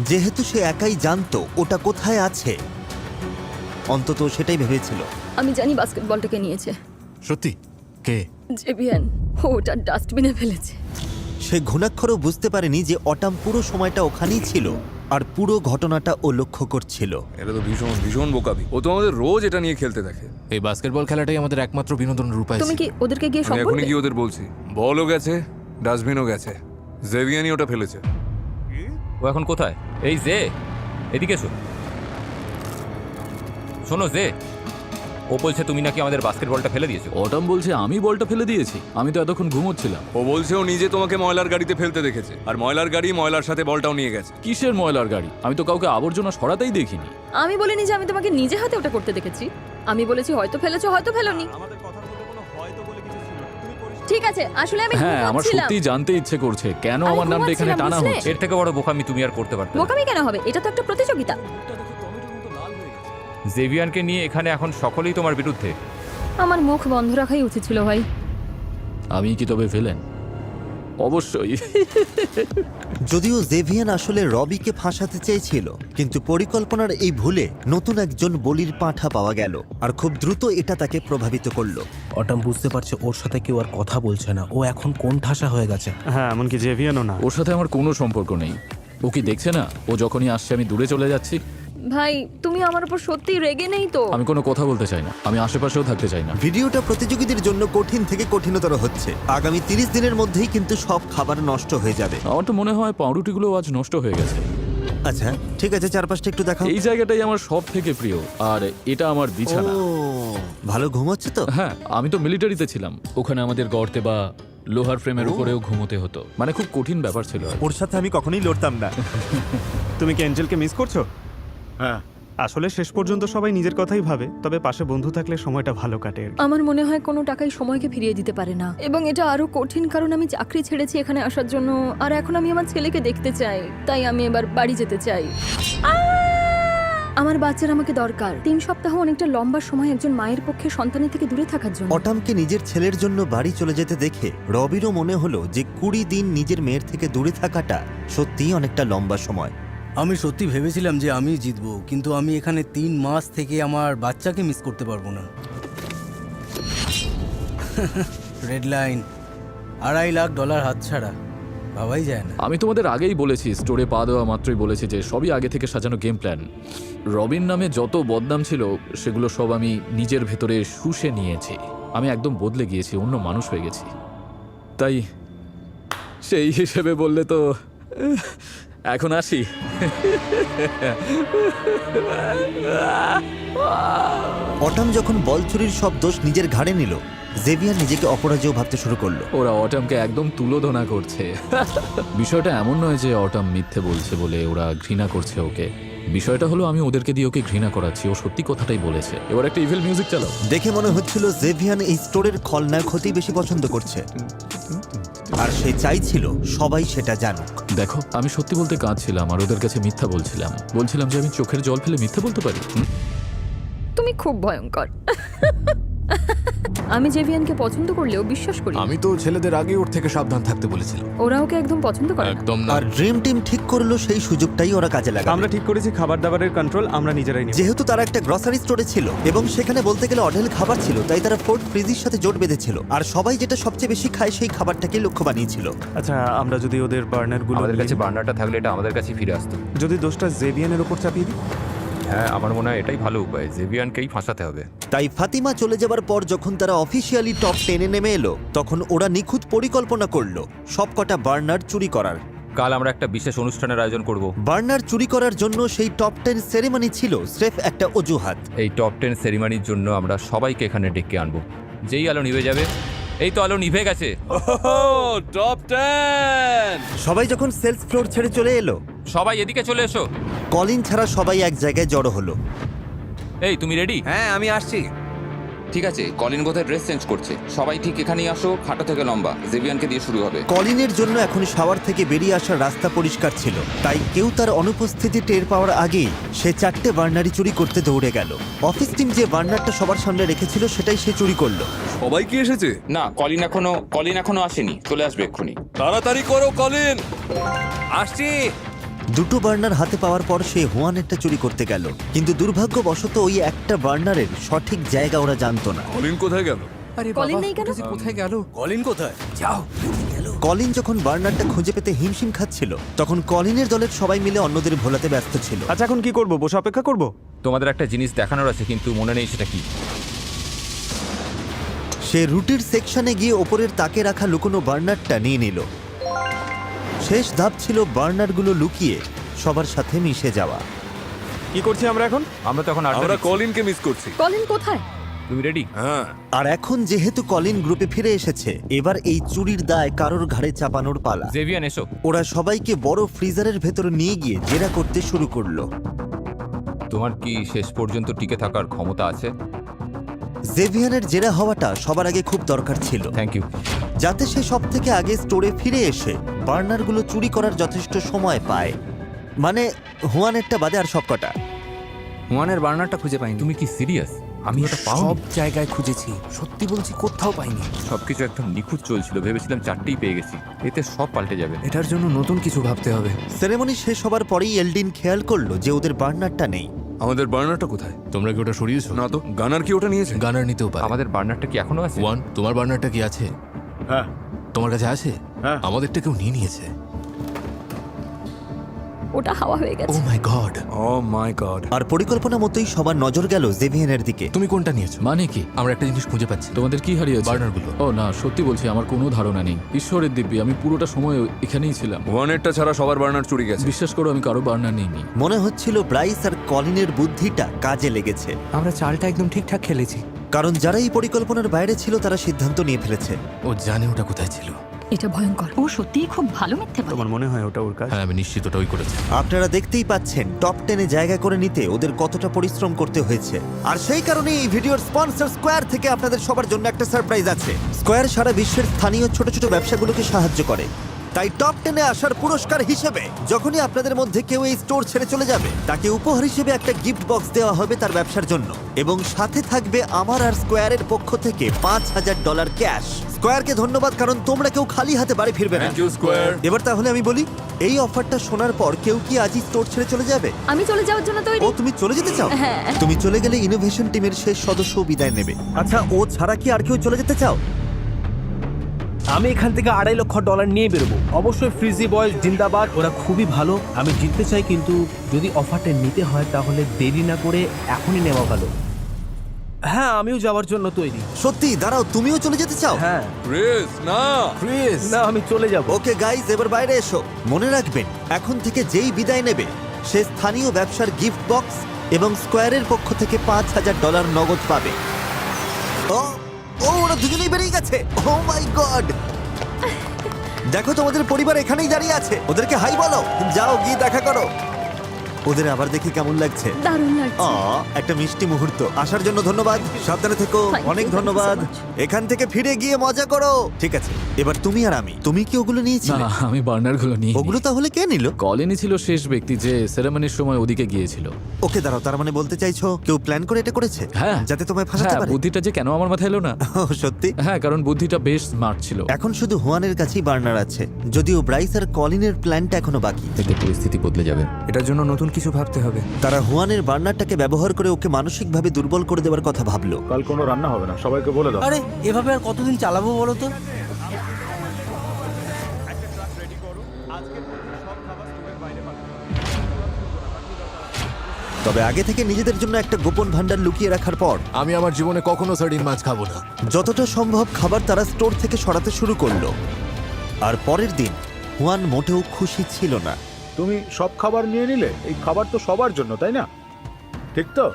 যেহেতু সে একাই জানতো ওটা কোথায় আছে। অন্তত সেটাই ভেবেছিল। আমি জানি বাস্কেটবলটাকে নিয়েছে সত্যি? কে? জেভিয়ান। ও ওটা ডাস্টবিনে ফেলেছে। সে ঘুণাক্ষরও বুঝতে পারেনি যে অটাম পুরো সময়টা ওখানেই ছিল আর পুরো ঘটনাটা ও লক্ষ্য করছিল। এটা তো ভীষণ ভীষণ বোকামি। ও তো আমাদের রোজ এটা নিয়ে খেলতে দেখে। এই বাস্কেটবল খেলাটাই আমাদের একমাত্র বিনোদনের উপায়। তুমি কি ওদেরকে গিয়ে সব আমি এখনই বলবে? কি ওদের বলছি? বলও গেছে, ডাস্টবিনও গেছে, জেভিয়ানি ওটা ফেলেছে। ও এখন কোথায়? এই জে, এদিকে এসো। শোনো জে, ও বলছে তুমি নাকি আমাদের বাস্কেটবলটা ফেলে দিয়েছো। অটাম বলছে আমি বলটা ফেলে দিয়েছি। আমি তো এতক্ষণ ঘুমোচ্ছিলাম। ও বলছে ও নিজে তোমাকে ময়লার গাড়িতে ফেলতে দেখেছে, আর ময়লার গাড়ি ময়লার সাথে বলটাও নিয়ে গেছে। কিসের ময়লার গাড়ি? আমি তো কাউকে আবর্জনা সরাতেই দেখিনি। আমি বলিনি যে আমি তোমাকে নিজে হাতে ওটা করতে দেখেছি। আমি বলেছি হয়তো ফেলেছো, হয়তো ফেলোনি। ঠিক আছে, আসলে আমি হ্যাঁ, আমার ঘুমোচ্ছিলাম। সত্যি জানতে ইচ্ছে করছে কেন আমি আমার নামটা এখানে ঘুমাচ্ছিলাম, টানা বুঝলে? হচ্ছে। এর থেকে বড় বোকামি তুমি আর করতে পারতে না। বোকামি কেন হবে? এটা তো একটা প্রতিযোগিতা। জেভিয়ানকে নিয়ে এখানে এখন সকলেই তোমার বিরুদ্ধে। আমার মুখ বন্ধ রাখাই উচিত ছিল ভাই। আমি কি তবে ফেলেন? অবশ্যই। যদিও জেভিয়ান আসলে রবিকে ফাঁসাতে চেয়েছিল, কিন্তু পরিকল্পনার এই ভুলে নতুন একজন বলির পাঁঠা পাওয়া গেল, আর খুব দ্রুত এটা তাকে প্রভাবিত করলো। অটাম বুঝতে পারছে ওর সাথে কেউ আর কথা বলছে না। ও এখন কোন ঠাসা হয়ে গেছে। হ্যাঁ, এমনকি জেভিয়ানও না। ওর সাথে আমার কোনো সম্পর্ক নেই। ও কি দেখছে না ও যখনই আসছে আমি দূরে চলে যাচ্ছি? ভাই, তুমি আমার উপর সত্যি রেগে নেই তো? আমি কোনো কথা বলতে চাই না, আমি আশেপাশেও থাকতে চাই না। ভিডিওটা প্রতিযোগীদের জন্য কঠিন থেকে কঠিনতর হচ্ছে। আগামী 30 দিনের মধ্যেই কিন্তু সব খাবার নষ্ট হয়ে যাবে। আমার তো মনে হয় পাউরুটিগুলো আজ নষ্ট হয়ে গেছে। আচ্ছা ঠিক আছে, চারপাশটা একটু দেখাও। এই জায়গাটাই আমার সব থেকে প্রিয়, আর এটা আমার বিছানা। ও, ভালো ঘুম হচ্ছে তো? হ্যাঁ, আমি তো মিলিটারিতে ছিলাম। ওখানে আমাদের গর্তে বা লোহার ফ্রেমের উপরেও ঘুমোতে হতো। মানে খুব কঠিন ব্যাপার ছিল। ওর সাথে আমি কখনোই লড়তাম না। তুমি কি অ্যাঞ্জেলকে মিস করছো? হ্যাঁ, আসলে শেষ পর্যন্ত সবাই নিজের কথাই ভাবে, তবে পাশে বন্ধু থাকলে সময়টা ভালো কাটে আর কি। আমার মনে হয় কোনো টাকাই সময়কে ফিরিয়ে দিতে পারে না, এবং এটা আরো কঠিন কারণ আমি চাকরি ছেড়েছি এখানে আসার জন্য, আর এখন আমি আমার ছেলেকে দেখতে চাই। তাই আমি এবার বাড়ি যেতে চাই। আমার বাচ্চার আমাকে দরকার। 3 সপ্তাহ অনেকটা লম্বা সময় একজন মায়ের পক্ষে সন্তানের থেকে দূরে থাকার জন্য। অটামকে নিজের ছেলের জন্য বাড়ি চলে যেতে দেখে রবিরও মনে হলো যে 20 দিন নিজের মেয়ের থেকে দূরে থাকাটা সত্যিই অনেকটা লম্বা সময়। আমি সত্যি ভেবেছিলাম যে আমি জিতবো, কিন্তু আমি এখানে 3 মাস থেকে আমার বাচ্চাকে মিস করতে পারবো না। রেড লাইন, $2.5 লাখ হাতছাড়া, ভাবাই যায় না। আমি তোমাদের আগেই বলেছি, স্টোরে পা দেওয়া মাত্রই বলেছি যে সবই আগে থেকে সাজানো গেম প্ল্যান। রবিন নামে যত বদনাম ছিল সেগুলো সব আমি নিজের ভেতরে শুষে নিয়েছি। আমি একদম বদলে গিয়েছি, অন্য মানুষ হয়ে গেছি। তাই সেই হিসেবে বললে তো এখন আসি। অটাম যখন বল চুরির সব দোষ নিজের ঘাড়ে নিল, জেভিয়ার নিজেকে অপরাজেয় ভাবতে শুরু করলো। ওরা অটামকে একদম তুলোধনা করছে। বিষয়টা এমন নয় যে অটাম মিথ্যে বলছে বলে ওরা ঘৃণা করছে ওকে। বিষয়টা হলো আমি ওদেরকে দিয়ে ওকে ঘৃণা করাচ্ছি। ও সত্যি কথাটাই বলেছে। এবার একটা ইভিল মিউজিক চালাও। দেখে মনে হচ্ছিল জেভিয়ান এই স্টোরের খলনায়ক হতেই বেশি পছন্দ করছে, আর সে চাইছিল সবাই সেটা জানুক। দেখো, আমি সত্যি বলতে কাঁদছিলাম আর ওদের কাছে মিথ্যা বলছিলাম যে আমি চোখের জল ফেলে মিথ্যা বলতে পারি। তুমি খুব ভয়ঙ্কর। আমি জেভিয়ানকে পছন্দ করলেও বিশ্বাস করি না। আমি তো ছেলেদের আগে ওর থেকে সাবধান থাকতে বলেছিলাম। ওরা ওকে একদম পছন্দ করে না। একদম না। আর ড্রিম টিম ঠিক করলো সেই সুযোগটাই ওরা কাজে লাগাবে। আমরা ঠিক করেছি খাবার দাবারের কন্ট্রোল আমরা নিজেরাই নিব। যেহেতু তারা একটা গ্রসারি স্টোরে ছিল এবং সেখানে বলতে গেলে অঢেল খাবার ছিল, তাই তারা ফোর্ট ফ্রিজের সাথে জোট বেঁধেছিল, আর সবাই যেটা সবচেয়ে বেশি খায় সেই খাবারটাকে লক্ষ্য বানিয়েছিল। আচ্ছা, আমরা যদি ওদের বার্নারগুলো আমাদের কাছে নিই, বার্নারটা থাকলে এটা আমাদের কাছে ফিরে আসতো। যদি দোষটা জেভিয়ানের উপর চাপিয়ে দিই। হ্যাঁ, আমার মনে হয় এটাই ভালো উপায়। জেভিয়ানকেই ফাঁসাতে হবে। তাই ফাতিমা চলে যাবার পর যখন তারা অফিসিয়ালি টপ 10-এ নেমে এলো, তখন ওরা নিখুঁত পরিকল্পনা করলো সবকটা বার্নার চুরি করার। কাল আমরা একটা বিশেষ অনুষ্ঠানের আয়োজন করব। বার্নার চুরি করার জন্য সেই টপ 10 সেরেমনি ছিল স্রেফ একটা অজুহাত। এই টপ 10 সেরিমানির জন্য আমরা সবাইকে এখানে ডেকে আনবো। যেই আলো নিভে যাবে, এই তো আলো নিভে গেছে। টপ 10! সবাই যখন সেলস ফ্লোর ছেড়ে চলে এলো, সবাই এদিকে চলে এসো। কলিন ছাড়া সবাই এক জায়গায় জড়ো হলো। এই, তুমি রেডি? হ্যাঁ, আমি আসছি। ঠিক আছে, কলিন বোধহয় ড্রেস চেঞ্জ করছে। সবাই ঠিক এখানেই আসো, খাটো থেকে লম্বা। জেভিয়ানকে দিয়ে শুরু হবে। কলিনের জন্য এখন শাওয়ার থেকে বেরিয়ে আসার রাস্তা পরিষ্কার ছিল, তাই কেউ তার অনুপস্থিতি টের পাওয়ার আগেই সে 4টে বার্নারই চুরি করতে দৌড়ে গেল। অফিস টিম যে বার্নারটা সবার সামনে রেখেছিল সেটাই সে চুরি করলো। সবাই কি এসেছে? না, কলিন এখনো আসেনি, চলে আসবে এক্ষুনি। তাড়াতাড়ি করো কলিন। আসছি। 2টো বার্নার হাতে পাওয়ার পর সে হুয়ানেরটা চুরি করতে গেল, কিন্তু দুর্ভাগ্যবশত ওই একটা বার্নারের সঠিক জায়গা ওরা জানতো না। কলিন কোথায় গেল? আরে কলিন নেই কেন? কোথায় গেল? কলিন কোথায়? যাও। কলিন যখন বার্নারটা খুঁজে পেতে হিমশিম খাচ্ছিল, তখন কলিনের দলের সবাই মিলে অন্যদের ভোলাতে ব্যস্ত ছিল। আচ্ছা এখন কি করব? বসে অপেক্ষা করব? তোমাদের একটা জিনিস দেখানোর আছে, কিন্তু মনে নেই সেটা কি। সে রুটির সেকশনে গিয়ে ওপরের তাকে রাখা লুকোনো বার্নারটা নিয়ে নিল। শেষ ধাপ ছিল বার্নারগুলো লুকিয়ে সবার সাথে মিশে যাওয়া। কি করছি আমরা এখন? আমরা তখন আমরা কলিনকে মিস করছি। কলিন কোথায়? তুমি রেডি? হ্যাঁ। আর এখন যেহেতু কলিন গ্রুপে ফিরে এসেছে, এবার এই চুরির দায় কারোর ঘাড়ে চাপানোর পালা। জেভিয়ান এসো। ওরা সবাইকে বড় ফ্রিজারের ভেতরে নিয়ে গিয়ে জেরা করতে শুরু করলো। তোমার কি শেষ পর্যন্ত টিকে থাকার ক্ষমতা আছে? জেভিয়ানের জেরা হওয়াটা সবার আগে খুব দরকার ছিল, থ্যাংক ইউ। যাতে সে সব থেকে আগে স্টোরে ফিরে এসে বার্নারগুলো চুরি করার যথেষ্ট সময় পায়। মানে হুয়ানেরটা বাদে আর সবকটা। ওয়ানের বার্নারটা খুঁজে পাইনি। তুমি কি সিরিয়াস? আমি ওটা পাও সব জায়গায় খুঁজেছি, সত্যি বলছি কোথাও পাইনি। সবকিছু একদম নিখুঁত চলছিল, ভেবেছিলাম 4টেই পেয়ে গেছি। এতে সব পাল্টে যাবে। এটার জন্য নতুন কিছু ভাবতে হবে। সেরেমনি শেষ হবার পরেই এলডিন খেয়াল করলো যে ওদের বার্নারটা নেই। আমাদের বার্নারটা কোথায়? তোমরা কি ওটা সরিয়েছো? না তো, গানার কি ওটা নিয়েছে? গানার নিতেও পারে। আমাদের বার্নারটা কি এখনো আছে? ওয়ান, তোমার বার্নারটা কি আছে? হ্যাঁ তোমার কাছে আছে? হ্যাঁ। আমাদেরটা কেউ নিয়ে নিয়েছে। ওটা হাওয়া হয়ে ও গেছে। মাই গড। ও মাই গড। আর পরিকল্পনা মতোই সবার নজর গেল জেভিয়ানের দিকে। তুমি কোনটা নিয়েছো? মানে কি? আমরা একটা জিনিস খুঁজে পাচ্ছি। তোমাদের কি হারিয়েছে? বার্নারগুলো। ও না, সত্যি বলছি আমার কোনো ধারণা নেই। ঈশ্বরের দিব্যি, আমি পুরোটা সময় এখানেই ছিলাম। ওয়ানেরটা ছাড়া সবার বার্নার চুরি গেছে। বিশ্বাস করো, আমি কারো বার্নার নিইনি। মনে হচ্ছিল ব্রাইস আর কলিনের বুদ্ধিটা কাজে লেগেছে, আমরা চালটা একদম ঠিকঠাক খেলেছি। কারণ যারা এই পরিকল্পনার বাইরে ছিল তারা সিদ্ধান্ত নিয়ে ফেলেছে। ও জানে ওটা কোথায় ছিল। এটা ভয়ঙ্কর। ও সত্যিই খুব ভালো মিথ্যে বলে। তোমার মনে হয় ওটা ওর কাজ? হ্যাঁ, আমি নিশ্চিত ওটা ওই করেছে। আপনারা দেখতেই পাচ্ছেন টপ 10-এ জায়গা করে নিতে ওদের কতটা পরিশ্রম করতে হয়েছে। আর সেই কারণে এই ভিডিওর স্পন্সর স্কোয়ার থেকে আপনাদের সবার জন্য একটা সারপ্রাইজ আছে। স্কোয়ার সারা বিশ্বের স্থানীয় ছোট ছোট ব্যবসাগুলোকে সাহায্য করে, তাই টপ 10-এ আসার পুরস্কার হিসেবে যখনই আপনাদের মধ্যে কেউ এই স্টোর ছেড়ে চলে যাবে, তাকে উপহার হিসেবে একটা গিফট বক্স দেওয়া হবে তার ব্যবসার জন্য, এবং সাথে থাকবে আমার আর স্কোয়ারের পক্ষ থেকে $5,000 ক্যাশ। স্কোয়ারকে ধন্যবাদ, কারণ তোমরা কেউ খালি হাতে বাড়ি ফিরবে না। Thank you square. এবার তাহলে আমি বলি, এই অফারটা শোনার পর কেউ কি আজই স্টোর ছেড়ে চলে যাবে? আমি চলে যাওয়ার জন্য তৈরি। ও, তুমি চলে যেতে চাও? হ্যাঁ। তুমি চলে গেলে ইনোভেশন টিমের শেষ সদস্য বিদায় নেবে। আচ্ছা, ও ছাড়া কি আর কেউ চলে যেতে চাও? আমি এখান থেকে $2.5 লক্ষ নিয়ে বেরোবো। অবশ্যই ফ্রিজি বয়েজ জিন্দাবাদ, ওরা খুবই ভালো। আমি জিততে চাই, কিন্তু যদি অফারটা নিতে হয় তাহলে দেরি না করে এখনই নেওয়া ভালো। হ্যাঁ, আমিও যাওয়ার জন্য তৈরি। সত্যি? দাঁড়াও, তুমিও চলে যেতে চাও? হ্যাঁ। ক্রিস, না। ক্রিস, না, আমি চলে যাব। ওকে গাইজ, এবার বাইরে এসো। মনে রাখবেন, এখন থেকে যেই বিদায় নেবে সে স্থানীয় ব্যবসার গিফট বক্স এবং স্কোয়ারের পক্ষ থেকে $5,000 নগদ পাবে। ও ও, ওরা দুজনেই বেরিয়ে গেছে। ও মাই গড! দেখো, তোমাদের পরিবার এখানেই দাঁড়িয়ে আছে। ওদেরকে হাই বলো। যাও গিয়ে দেখা করো। ওদের আবার দেখি কেমন লাগছে। দারুণ লাগছে। একটা মিষ্টি মুহূর্ত। আসার জন্য ধন্যবাদ, সাবধানে থেকো। Thank you, অনেক thank you so ধন্যবাদ। much. এখান থেকে ফিরে গিয়ে মজা করো। ঠিক আছে, এবার তুমি আর আমি। তুমি কি ওগুলো নিয়েছিলে? না, আমি বার্নারগুলো নিই। ওগুলো তাহলে কে নিল? কলিনই ছিল শেষ ব্যক্তি যে সেরেমনির সময় ওদিকে গিয়েছিল। ওকে দাঁড়াও, তার মানে বলতে চাইছো কেউ প্ল্যান করে এটা করেছে? হ্যাঁ। যাতে তোমায় ফাঁসাতে হ্যাঁ, পারে? বুদ্ধিটা যে কেন আমার মাথায় এলো না। ও, সত্যি? হ্যাঁ, কারণ বুদ্ধিটা বেশ স্মার্ট ছিল। এখন শুধু হুয়ানের কাছেই বার্নার আছে, যদিও ব্রাইস আর কলিনের প্ল্যানটা এখনো বাকি। এতে পরিস্থিতি বদলে যাবে। এটার জন্য নতুন কিছু ভাবতে হবে। তারা হুয়ানের বার্নারটাকে ব্যবহার করে ওকে মানসিকভাবে দুর্বল করে দেওয়ার কথা ভাবলো। কাল কোনো রান্না হবে না, সবাইকে বলে দাও। আরে এভাবে আর কতদিন চালাবো বলো তো? তবে আগে থেকে নিজেদের জন্য একটা গোপন ভান্ডার লুকিয়ে রাখার পর আমি আমার জীবনে কখনো সার্ডিন মাছ খাবো না। যতটা সম্ভব খাবার তারা স্টোর থেকে সরাতে শুরু করলো। আর পরের দিন হুয়ান মোটেও খুশি ছিল না। তুমি সব খাবার নিয়ে নিলে? এই খাবার তো সবার জন্য, তাই না? ঠিক তো?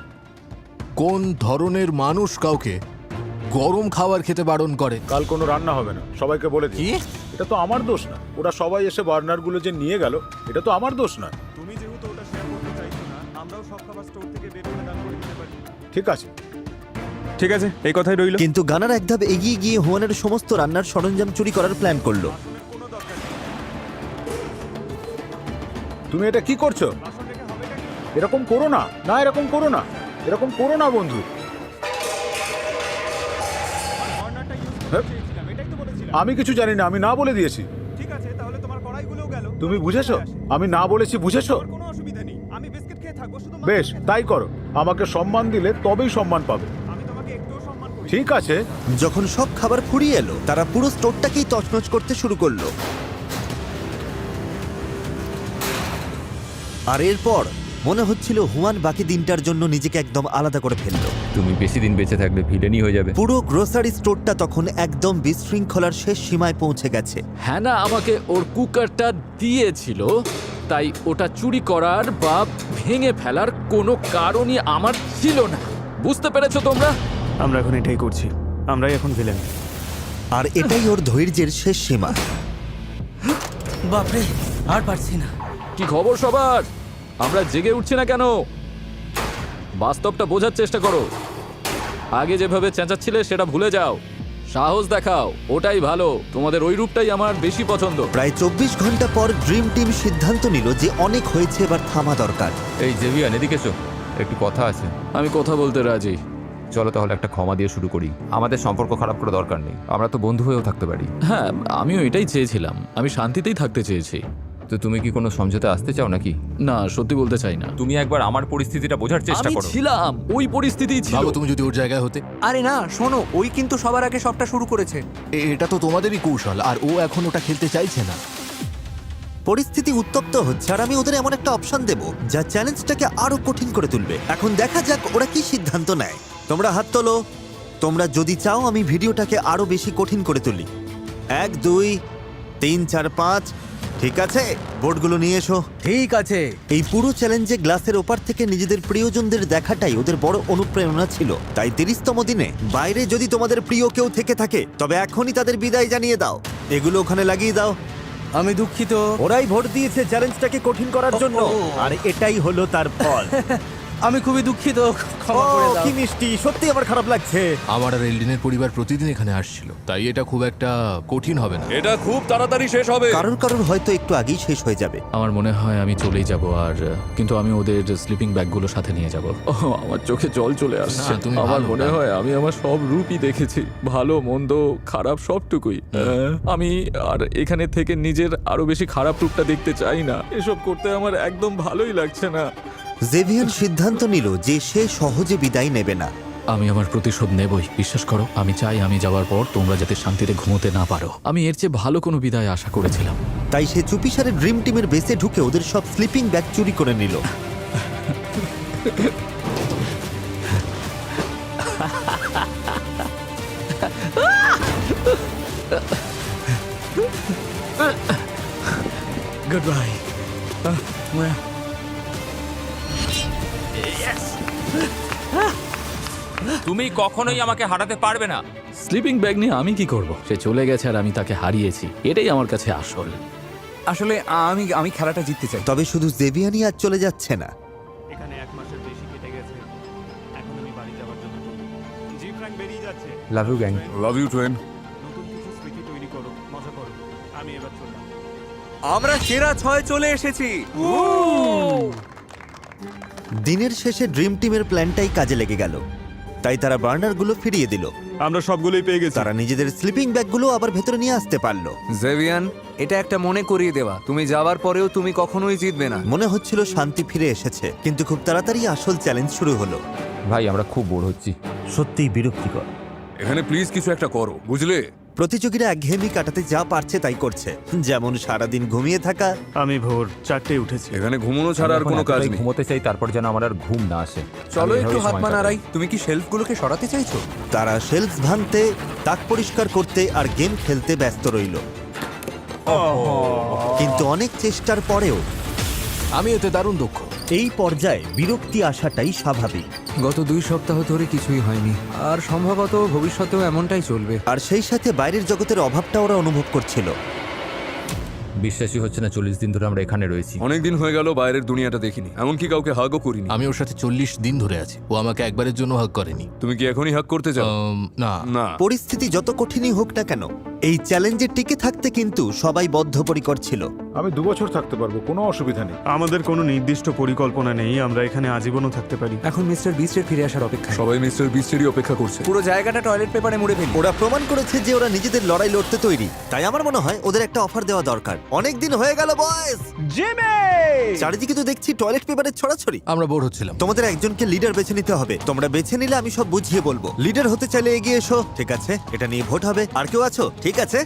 কোন ধরনের মানুষ কাউকে গরম খাবার খেতে বারণ করে? কাল কোনো রান্না হবে না, সবাইকে বলে দিই। কি? এটা তো আমার দোষ না। ওরা সবাই এসে বার্নারগুলো যে নিয়ে গেল, এটা তো আমার দোষ না। তুমি যেহেতু ওটা শেয়ার করতে চাইছো না, আমরাও সব খাবার স্টোর থেকে বের করে দান করে দিতে পারি। ঠিক আছে, ঠিক আছে, এই কথাই রইল। কিন্তু গানার এক ধাপ এগিয়ে গিয়ে হুয়ানের সমস্ত রান্নার সরঞ্জাম চুরি করার প্ল্যান করলো। তুমি এটা কি করছো? এরকম করো না, না এরকম করো না, এরকম করো না বন্ধু। হ্যাঁ? আমি কিছু জানি না, আমি না বলে দিয়েছি। ঠিক আছে, তাহলে তোমার কড়াইগুলোও গেল। তুমি বুঝেছো? আমি না বলেছি, বুঝেছো? কোনো অসুবিধা নেই, আমি বিস্কিট খেয়ে থাকবো শুধু। বেশ, তাই করো। আমাকে সম্মান দিলে তবেই সম্মান পাবে। আমি তোমাকে একটুও সম্মান করি। ঠিক আছে। যখন সব খাবার ফুরিয়ে এলো, তারা পুরো স্টোরটাকেই তছনছ করতে শুরু করলো। আর এরপর মনে হচ্ছিল হুয়ান বাকি দিনটার জন্য নিজেকে একদম আলাদা করে ফেললো। তুমি বেশি দিন বেঁচে থাকলে ভিলেনই হয়ে যাবে। পুরো গ্রোসারি স্টোরটা তখন একদম বিশৃঙ্খলার শেষ সীমায় পৌঁছে গেছে। হ্যানা আমাকে ওর কুকারটা দিয়েছিল, তাই ওটা চুরি করার বা ভেঙে ফেলার কোনো কারণই আমার ছিল না। বুঝতে পেরেছো তোমরা? আমরা এখন এটাই করছি, আমরাই এখন ভিলেন। আর এটাই ওর ধৈর্যের শেষ সীমা। বাপরে, আর পারছি না। কি খবর সবার? আমরা জেগে উঠছি না কেন? বাস্তবটা বোঝার চেষ্টা করো। আগে যেভাবে চেঁচাচ্ছিলে সেটা ভুলে যাও, সাহস দেখাও, ওটাই ভালো। তোমাদের ওই রূপটাই আমার বেশি পছন্দ। প্রায় 24 ঘন্টা পর ড্রিম টিম সিদ্ধান্ত নিল যে অনেক হয়েছে, এবার থামা দরকার। এই জেভিয়ান, এদিকে এসো, একটু কথা আছে। আমি কথা বলতে রাজি। চলো তাহলে একটা ক্ষমা দিয়ে শুরু করি। আমাদের সম্পর্ক খারাপ করা দরকার নেই, আমরা তো বন্ধু হয়েও থাকতে পারি। হ্যাঁ, আমিও এটাই চেয়েছিলাম। আমি শান্তিতেই থাকতে চেয়েছি। তো তুমি কি কোনো সমঝোতা আসতে চাও নাকি? না, সত্যি বলতে চাই না। তুমি একবার আমার পরিস্থিতিটা বোঝার চেষ্টা আমি করো। ছিলাম ওই পরিস্থিতিই ছিল। ভাবো তুমি যদি ওর জায়গায় হতে। আরে না, শোনো, ওই কিন্তু সবার আগে সবটা শুরু করেছে। এটা তো তোমাদেরই কৌশল, আর ও এখন ওটা খেলতে চাইছে না। পরিস্থিতি উত্তপ্ত হচ্ছে, আর আমি ওদের এমন একটা অপশন দেব যা চ্যালেঞ্জটাকে আরো কঠিন করে তুলবে। এখন দেখা যাক ওরা কি সিদ্ধান্ত নেয়। তোমরা হাত তোলো, তোমরা যদি চাও আমি ভিডিওটাকে আরো বেশি কঠিন করে তুলি। 1 2 3 4 5। ঠিক আছে, বোর্ডগুলো নিয়ে এসো। ঠিক আছে। এই পুরো চ্যালেঞ্জে গ্লাসের ওপার থেকে নিজেদের প্রিয়জনদের দেখাটাই ওদের বড় অনুপ্রেরণা ছিল। তাই 30তম দিনে বাইরে যদি তোমাদের প্রিয় কেউ থেকে থাকে, তবে এখনই তাদের বিদায় জানিয়ে দাও। এগুলো ওখানে লাগিয়ে দাও। আমি দুঃখিত। ওরাই ভোট দিয়েছে চ্যালেঞ্জটাকে কঠিন করার জন্য, আর এটাই হলো তার ফল। আমি খুবই দুঃখিত, ক্ষমা করে দাও। কি মিষ্টি, সত্যি আমার খারাপ লাগছে। আমার আর এলডিনের পরিবার প্রতিদিন এখানে আসছিল, তাই এটা খুব একটা কঠিন হবে না। এটা খুব তাড়াতাড়ি শেষ হবে। কারোর কারোর হয়তো একটু আগেই শেষ হয়ে যাবে। আমার মনে হয় আমি চলেই যাব, আর কিন্তু আমি ওদের স্লিপিং ব্যাগগুলো সাথে নিয়ে যাব। আমার চোখে জল চলে আসছে। না, তুমি আমার ভালো মনে না। হয় আমি আমার সব রূপই দেখেছি, ভালো মন্দ খারাপ সবটুকুই। আমি আর এখানে থেকে নিজের আরো বেশি খারাপ রূপটা দেখতে চাই না। এসব করতে আমার একদম ভালোই লাগছে না। জেভিয়ান সিদ্ধান্ত নিল যে সে সহজে বিদায় নেবে না। আমি আমার প্রতিশোধ নেবই, বিশ্বাস করো। আমি চাই আমি যাওয়ার পর তোমরা যাতে শান্তিতে ঘুমোতে না পারো। আমি এর চেয়ে ভালো কোনো বিদায় আশা করেছিলাম। তাই সে চুপিসারে ড্রিম টিমের বেসে ঢুকে ওদের সব স্লিপিং ব্যাগ চুরি করে নিল। Good bye. তুমি কখনোই আমাকে হারাতে পারবে না। স্লিপিং ব্যাগ নিয়ে আমি কি করব? সে চলে গেছে আর আমি তাকে হারিয়েছি, এটাই আমার কাছে আসল। আসলে আমি খেলাটা জিততে চাই। তবে শুধু জেভিয়ানই আজ চলে যাচ্ছে না। এখানে 1 মাসের বেশি কেটে গেছে, এখন আমি বাড়ি যাওয়ার জন্য তৈরি। জি ফ্র্যাঙ্ক বেরিয়ে যাচ্ছে। Love you gang. Love you টুয়েন। নতুন কিছু স্মৃতি তৈরি করো, মজা করো। আমি এবার চললাম। আমরা সেরা 6 চলে এসেছি। দিনের শেষে ড্রিম টিমের প্ল্যানটাই কাজে লেগে গেল। তাই তারা বার্নারগুলো ফিরিয়ে দিল। আমরা সবগুলোই পেয়ে গেছি। তারা নিজেদের স্লিপিং ব্যাগগুলো আবার ভেতরে নিয়ে আসতে পারলো। জেভিয়ান, এটা একটা মনে করিয়ে দেওয়া, তুমি যাওয়ার পরেও তুমি কখনোই জিতবে না। মনে হচ্ছিল শান্তি ফিরে এসেছে, কিন্তু খুব তাড়াতাড়ি আসল চ্যালেঞ্জ শুরু হলো। ভাই, আমরা খুব বোর হচ্ছি। সত্যিই বিরক্তিকর। এখানে প্লিজ কিছু একটা করো, বুঝলে? প্রতিযোগীরা একঘেয়েমি কাটাতে যা পারছে তাই করছে, যেমন সারাদিন ঘুমিয়ে থাকা। আমি ভোর 4টে উঠেছি। এখানে ঘুমানো ছাড়া আর আমি কোনো এখন কাজ এতটাই নেই। ঘুমোতে চাই, তারপর যেন আমার আর ঘুম না আসে। চলো আমি একটু এভাবেই হাত সময় পা কাটাই। নাড়াই। তুমি কি শেলফগুলোকে সরাতে চাইছো? তারা শেলফ ভাঙতে, তাক পরিষ্কার করতে আর গেম খেলতে ব্যস্ত রইল। কিন্তু অনেক চেষ্টার পরেও আমি এতে দারুণ দক্ষ। এই পর্যায়ে বিরক্তি আসাটাই স্বাভাবিক। গত 2 সপ্তাহ ধরে কিছুই হয়নি, আর সম্ভবত ভবিষ্যতেও এমনটাই চলবে। আর সেই সাথে বাইরের জগতের অভাবটা ওরা অনুভব করছিল। বিশ্বাসই হচ্ছে না 40 দিন ধরে আমরা এখানে রয়েছি। অনেক দিন হয়ে গেল বাইরের দুনিয়াটা দেখিনি, এমনকি কাউকে হাগও করিনি। আমি ওর সাথে 40 দিন ধরে আছি, ও আমাকে একবারের জন্য হাগ করেনি। তুমি কি এখনই হাগ করতে চাও? না না। পরিস্থিতি যত কঠিনই হোক না কেন, এই চ্যালেঞ্জে টিকে থাকতে কিন্তু সবাই বদ্ধপরিকর ছিল। আমি 2 বছর থাকতে পারবো, কোনো অসুবিধা নেই। আমাদের কোনো নির্দিষ্ট পরিকল্পনা নেই, আমরা এখানে আজীবনও থাকতে পারি। এখন মিস্টার বিস্টের ফিরে আসার অপেক্ষা। সবাই মিস্টার বিস্টেরই অপেক্ষা করছে। পুরো জায়গাটা টয়লেট পেপারে মুড়ে ফেলি। ওরা প্রমাণ করেছে যে ওরা নিজেদের লড়াই লড়তে তৈরি, তাই আমার মনে হয় ওদের একটা অফার দেওয়া দরকার। অনেক দিন হয়ে গেল বয়েস, চারিদিকে তো দেখছি টয়লেট পেপারের ছড়াছড়ি। আমরা বোর হচ্ছিলাম। তোমাদের একজনকে লিডার বেছে নিতে হবে। তোমরা বেছে নিলে আমি সব বুঝিয়ে বলবো। লিডার হতে চাইলে এগিয়ে এসো। ঠিক আছে, এটা নিয়ে ভোট হবে। আর কেউ আছো? ঠিক আছে,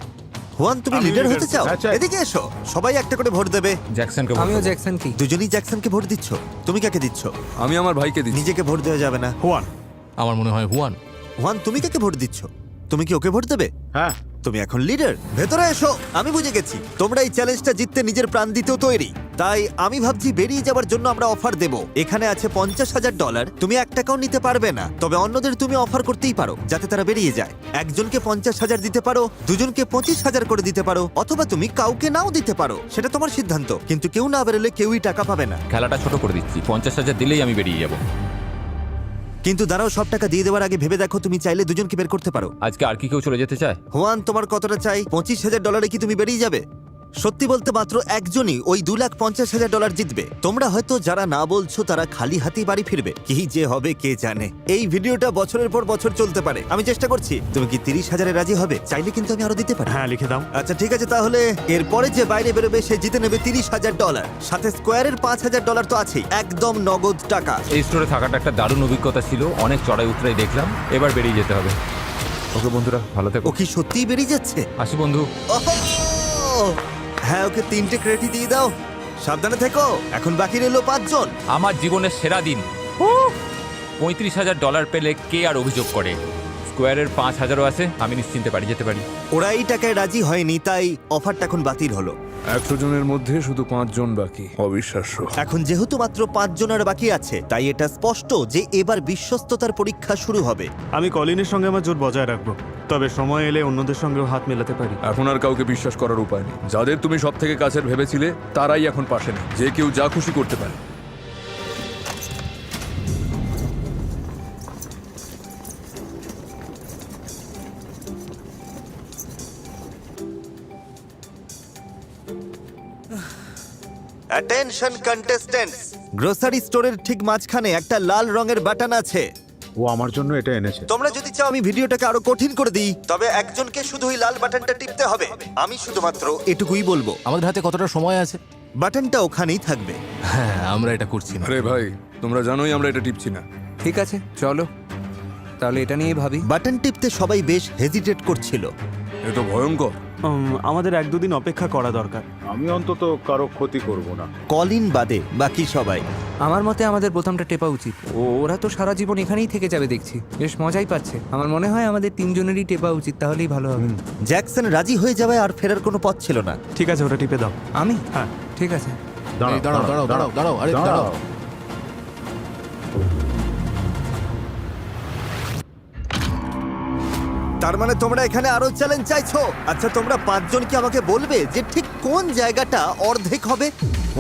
হুয়ান তুমি আমি লিডার leader হতে চাও? হতে চাই। এদিকে এসো, সবাই একটা করে ভোট দেবে। জ্যাকসনকে আমিও জ্যাকসন কি। দুজনেই জ্যাকসনকে ভোট দিচ্ছ। তুমি কাকে দিচ্ছ? আমি আমার ভাইকে দিচ্ছি। নিজেকে ভোট দেওয়া যাবে না। হুয়ান। আমার মনে হয় হুয়ান। হুয়ান তুমি কাকে ভোট দিচ্ছ? তুমি কি ওকে ভোট দেবে? হ্যাঁ, তুমি এখন লিডার। ভেতরে এসো, আমি বুঝে গেছি তোমরা এই চ্যালেঞ্জটা জিততে নিজের প্রাণ দিতেও তৈরি। তাই আমি ভাবছি বেরিয়ে যাবার জন্য আমরা অফার দেব। এখানে আছে $50,000। তুমি 1 টাকাও নিতে পারবে না, তবে অন্যদের তুমি অফার করতেই পারো যাতে তারা বেরিয়ে যায়। একজনকে 50,000 দিতে পারো, দুজনকে 25,000 করে দিতে পারো, অথবা তুমি কাউকে নাও দিতে পারো। সেটা তোমার সিদ্ধান্ত, কিন্তু কেউ না বেরোলে কেউই টাকা পাবে না। খেলাটা ছোট করে দিচ্ছি, 50,000 দিলেই আমি বেরিয়ে যাব। কিন্তু দাঁড়াও, সব টাকা দিয়ে দেওয়ার আগে ভেবে দেখো, তুমি চাইলে দুজনকে বের করতে পারো। আজকে আর কি কেউ চলে যেতে চায়? হুয়ান তোমার কতটা চাই? $25,000 কি তুমি বেরিয়ে যাবে? সত্যি বলতে মাত্র একজনই ওই $250,000 জিতবে। তোমরা হয়তো যারা না বলছো তারা খালি হাতেই বাড়ি ফিরবে। কি যে হবে কে জানে। এই ভিডিওটা বছরের পর বছর চলতে পারে। আমি চেষ্টা করছি। তুমি কি 30,000-এ রাজি হবে? চাইলে কিন্তু আমি আরো দিতে পারি। হ্যাঁ, লিখে দাও। আচ্ছা ঠিক আছে, তাহলে এরপরে যে বাইরে বেরোবে সে জিতে নেবে $30,000। সাথে স্কোয়ারের $5,000 তো আছেই, একদম নগদ টাকা। এই স্টোরে থাকাটা একটা দারুণ অভিজ্ঞতা ছিল, অনেক চড়াই উতরাই দেখলাম। এবার বেরিয়ে যেতে হবে। ওকে বন্ধুরা, ভালো থেকো। ও কি সত্যিই বেরিয়ে যাচ্ছে? আসি বন্ধু। ওহো! হ্যাঁ, ওকে 3টে ক্রেডিট দিয়ে দাও। সাবধানে থেকো, এখন বাকি রইল 5 জন। আমার জীবনের সেরা দিন। $35,000 পেলে কে আর অভিযোগ করে? স্কোয়ারের 5,000ও আছে, আমি নিশ্চিন্তে বাড়ি যেতে পারি। ওরা এই টাকায় রাজি হয়নি, তাই অফারটা এখন বাতিল হলো। 100 জনের মধ্যে শুধু 5 জন বাকি। অবিশ্বাস্য। এখন যেহেতু মাত্র 5 জনের বাকি আছে, তাই এটা স্পষ্ট যে এবার বিশ্বস্ততার পরীক্ষা শুরু হবে। আমি কলিনের সঙ্গে আমার জোট বজায় রাখবো, তবে সময় এলে অন্যদের সঙ্গেও হাত মেলাতে পারি। এখন আর কাউকে বিশ্বাস করার উপায় নেই। যাদের তুমি সব থেকে কাছের ভেবেছিলে তারাই এখন পাশে নেই। যে কেউ যা খুশি করতে পারে। অ্যাটেনশন কন্টেস্ট্যান্টস, গ্রোসারি স্টোরের ঠিক মাঝখানে একটা লাল রঙের বাটন আছে। ও আমার জন্য এটা এনেছে। তোমরা যদি চাও আমি ভিডিওটাকে আরো কঠিন করে দিই, তবে একজনকে শুধু ওই লাল বাটনটা টিপতে হবে। আমি শুধুমাত্র এটুকুই বলবো। আমাদের হাতে কতটা সময় আছে? বাটনটা ওখানেই থাকবে। হ্যাঁ, আমরা এটা করছি না। আরে ভাই, তোমরা জানোই আমরা এটা টিপছি না। ঠিক আছে, চলো তাহলে এটা নিয়েই ভাবি। বাটন টিপতে সবাই বেশ হেজিটেট করছিল। এ তো ভয়ঙ্কর। আমাদের 1-2 দিন অপেক্ষা করা দরকার। আমি অন্তত কারো ক্ষতি করব না। কলিন বাদে বাকি সবাই। আমার মতে আমাদের প্রথমটা টেপা উচিত। ওরা তো সারা জীবন এখানেই থেকে যাবে দেখছি, বেশ মজাই পাচ্ছে। আমার মনে হয় আমাদের 3 জনেরই টেপা উচিত, তাহলেই ভালো হবে। জ্যাকসন রাজি হয়ে যাবে, আর ফেরার কোনো পথ ছিল না। ঠিক আছে, ওটা টিপে দাও। আমি? হ্যাঁ। ঠিক আছে। এই দাঁড়াও দাঁড়াও দাঁড়াও দাঁড়াও, আরে দাঁড়াও। তার মানে তোমরা এখানে আরো চ্যালেঞ্জ চাইছো? আচ্ছা, তোমরা 5 জন কি আমাকে বলবে যে ঠিক কোন জায়গাটা অর্ধেক হবে?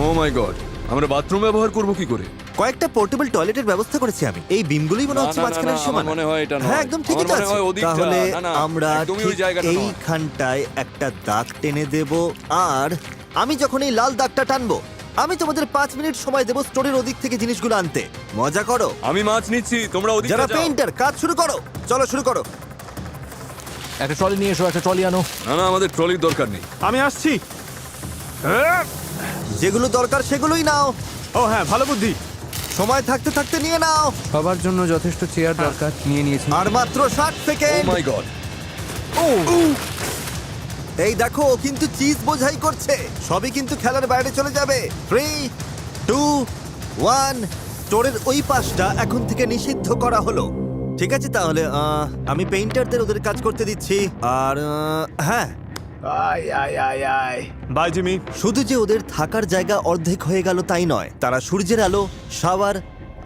ও মাই গড, আমরা বাথরুম ব্যবহার করব কি করে? কয়েকটা পোর্টেবল টয়লেটের ব্যবস্থা করেছি আমি। এই বিমগুলোই মনে হচ্ছে মাঝখানের সীমানা। আমার মনে হয় এটা নয়। হ্যাঁ, একদম ঠিকই আমার মনে আছে। হয় ওদিকটা। তাহলে না, না, আমরা একদমই ওই ঠিক জায়গাটা নয়। এইখানটায় একটা দাগ টেনে দেব, আর আমি যখন এই লাল দাগটা টানবো, আমি তোমাদের 5 মিনিট সময় দেব স্টোরের ওদিক থেকে জিনিসগুলো আনতে। মজা করো। আমি মাছ নিচ্ছি, তোমরা ওদিকে যারা যাও। পেইন্টার, কাজ শুরু করো। চলো শুরু করো। একটা ট্রলি নিয়ে এসো, একটা ট্রলি আনো। না না, আমাদের ট্রলির দরকার নেই। আমি আসছি। যেগুলো দরকার সেগুলোই নাও। ও হ্যাঁ, ভালো বুদ্ধি। সময় থাকতে থাকতে নিয়ে নাও। সবার জন্য যথেষ্ট চেয়ার দরকার, নিয়ে নিয়েছি। আর মাত্র 60 ও সেকেন্ড। মাই গড। এই দেখো, ও কিন্তু চিজ বোঝাই করছে। সবই কিন্তু খেলার বাইরে চলে যাবে। 3, 2, 1। স্টোরের ওই পাশটা এখন থেকে নিষিদ্ধ করা হলো। ঠিক আছে, তাহলে আমি পেইন্টারদের ওদের কাজ করতে দিচ্ছি। আর হ্যাঁ, বাই জিমি। শুধু যে ওদের থাকার জায়গা অর্ধেক হয়ে গেল তাই নয়, তারা সূর্যের আলো, শাওয়ার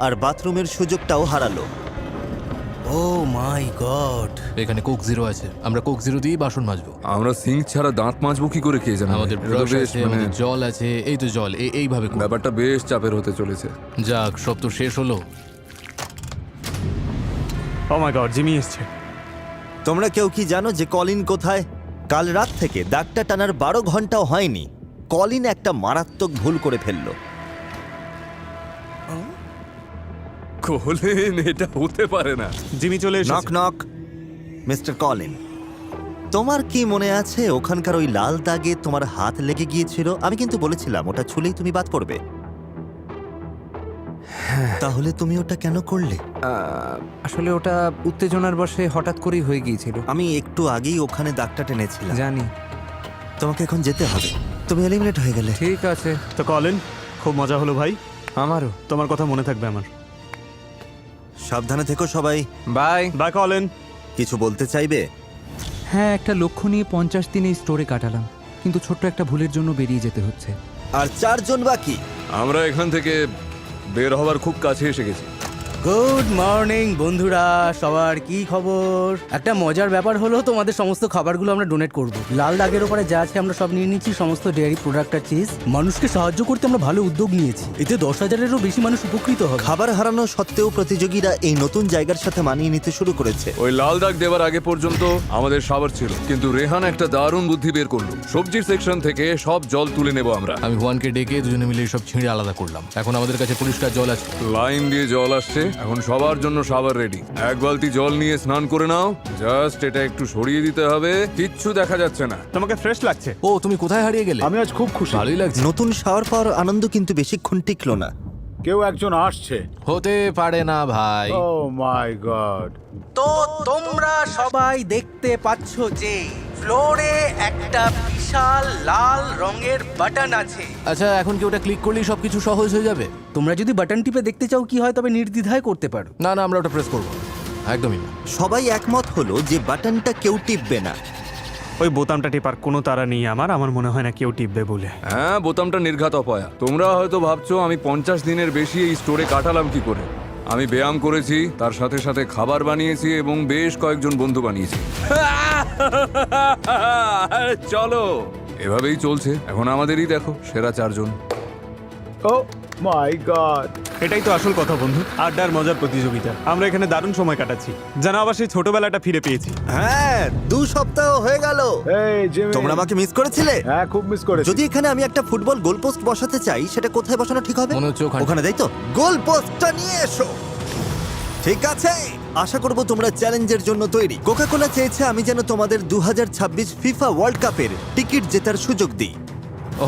আর বাথরুমের সুযোগটাও হারালো। ও ও মাই গড, এখানে কোক জিরো আছে, আমরা কোক জিরো দিয়েই বাসন মাজবো। আমরা সিঙ্ক ছাড়া দাঁত মাজবো কি করে কে জানে? আমাদের এটা ব্রাশ বেশ আছে, আমাদের জল আছে, এই তো জল, এইভাবে করবো। ব্যাপারটা বেশ চাপের হতে চলেছে। যাক, সব তো শেষ হলো। ও মাই গড, জিমি এসছে। তোমরা কেউ কি জানো যে কলিন কোথায়? কাল রাত থেকে দাগটা টানার 12 ঘন্টাও হয়নি, কলিন একটা মারাত্মক ভুল করে ফেললো। কলিন, এটা হতে পারে না। জিমি চলে নক এসেছে। নক, মিস্টার কলিন, তোমার কি মনে আছে ওখানকার ওই লাল দাগে তোমার হাত লেগে গিয়েছিল? আমি কিন্তু বলেছিলাম ওটা ছুলেই তুমি বাদ পড়বে। তাহলে তুমি ওটা কেন করলে? আসলে ওটা উত্তেজনার বশে হঠাৎ করেই হয়ে গিয়েছিল। আমি একটু আগেই ওখানে দাগটা টেনেছিলাম। জানি। তোমাকে এখন যেতে হবে, তুমি এলিমিনেট হয়ে গেলে। ঠিক আছে। তো কলিন, খুব মজা হলো ভাই। আমারও। তোমার কথা মনে থাকবে আমার। সাবধানে থেকো সবাই। বাই। Bye Colin. কিছু বলতে চাইবে? হ্যাঁ, একটা লক্ষ্য নিয়ে 50 দিন এই স্টোরে কাটালাম, কিন্তু ছোট্ট একটা ভুলের জন্য বেরিয়ে যেতে হচ্ছে। আর 4 জন বাকি। আমরা এখান থেকে বের হওয়ার খুব কাছে এসে গেছি। গুড মর্নিং বন্ধুরা, সবার কি খবর? একটা মজার ব্যাপার হলো, তোমাদের সমস্ত খাবারগুলো আমরা ডোনেট করব। লাল দাগের ওপরে যা আছে আমরা সব নিয়ে নিচ্ছি, সমস্ত ডেয়ারি প্রোডাক্ট আর চিজ। মানুষকে সাহায্য করতে আমরা ভালো উদ্যোগ নিয়েছি, এতে 10,000-এরও বেশি মানুষ উপকৃত হবে। খাবার হারানো সত্ত্বেও প্রতিযোগীরা এই নতুন জায়গার সাথে মানিয়ে নিতে শুরু করেছে। ওই লাল দাগ দেওয়ার আগে পর্যন্ত আমাদের সাবার ছিল, কিন্তু রেহান একটা দারুণ বুদ্ধি বের করলো। সবজির সেকশন থেকে সব জল তুলে নেব আমরা। আমি হুয়ানকে ডেকে দুজনে মিলে সব ছিঁড়ে আলাদা করলাম। এখন আমাদের কাছে পরিষ্কার জল আছে। লাইন দিয়ে জল আসছে, এখন সবার জন্য সাবার রেডি। 1 বালতি জল নিয়ে স্নান করে নাও। জাস্ট এটা একটু সরিয়ে দিতে হবে, কিচ্ছু দেখা যাচ্ছে না। তোমাকে ফ্রেশ লাগছে। ও, তুমি কোথায় হারিয়ে গেলে? আমি আজ খুব খুশি। ভালোই লাগছে। নতুন শাওয়ার পাওয়ার আনন্দ কিন্তু বেশিক্ষণ টিকলো না। কেউ একজন আসছে। হতে পারে না ভাই। ও মাই গড। তো তোমরা সবাই দেখতে পাচ্ছ যে ফ্লোরে একটা বিশাল লাল রঙের বাটন আছে। আচ্ছা, এখন কি ওটা ক্লিক করলেই সবকিছু সহজ হয়ে যাবে? তোমরা যদি বাটন টিপে দেখতে চাও কি হয়, তবে নির্দ্বিধায় করতে পারো। না না, আমরা ওটা প্রেস করবো না। একদমই না। সবাই একমত হলো যে বাটনটা কেউ টিপবে না। ওই বোতামটা টিপার কোনো তারা নেই আমার মনে হয় না কেউ টিপবে বলে। হ্যাঁ, বোতামটা নির্ঘাত অপয়া। তোমরা হয়তো ভাবছো আমি 50 দিনের বেশি এই স্টোরে কাটালাম কি করে। আমি ব্যায়াম করেছি, তার সাথে সাথে খাবার বানিয়েছি এবং বেশ কয়েকজন বন্ধু বানিয়েছি। চলো, এভাবেই চলছে। এখন আমাদেরই দেখো, সেরা 4 জন। ও মাই গড। এটাই তো আসল কথা বন্ধু, আড্ডার মজার প্রতিযোগিতা। আমরা এখানে দারুণ সময় কাটাচ্ছি, যেন আবার সেই ছোটবেলাটা ফিরে পেয়েছি। হ্যাঁ, 2 সপ্তাহ হয়ে গেল। এই জিমি, তোমরা আমাকে মিস করেছিলে? হ্যাঁ, খুব মিস করেছি। যদি এখানে আমি একটা ফুটবল গোলপোস্ট বসাতে চাই, সেটা কোথায় বসানো ঠিক হবে? মনে হচ্ছে ওখানে। ওখানে, তাই তো? গোলপোস্টটা নিয়ে এসো। ঠিক আছে, আশা করব তোমরা চ্যালেঞ্জের জন্য তৈরি। কোকা-কোলা চেয়েছে আমি যেন তোমাদের 2026 ফিফা ওয়ার্ল্ড কাপের টিকিট জেতার সুযোগ দিই।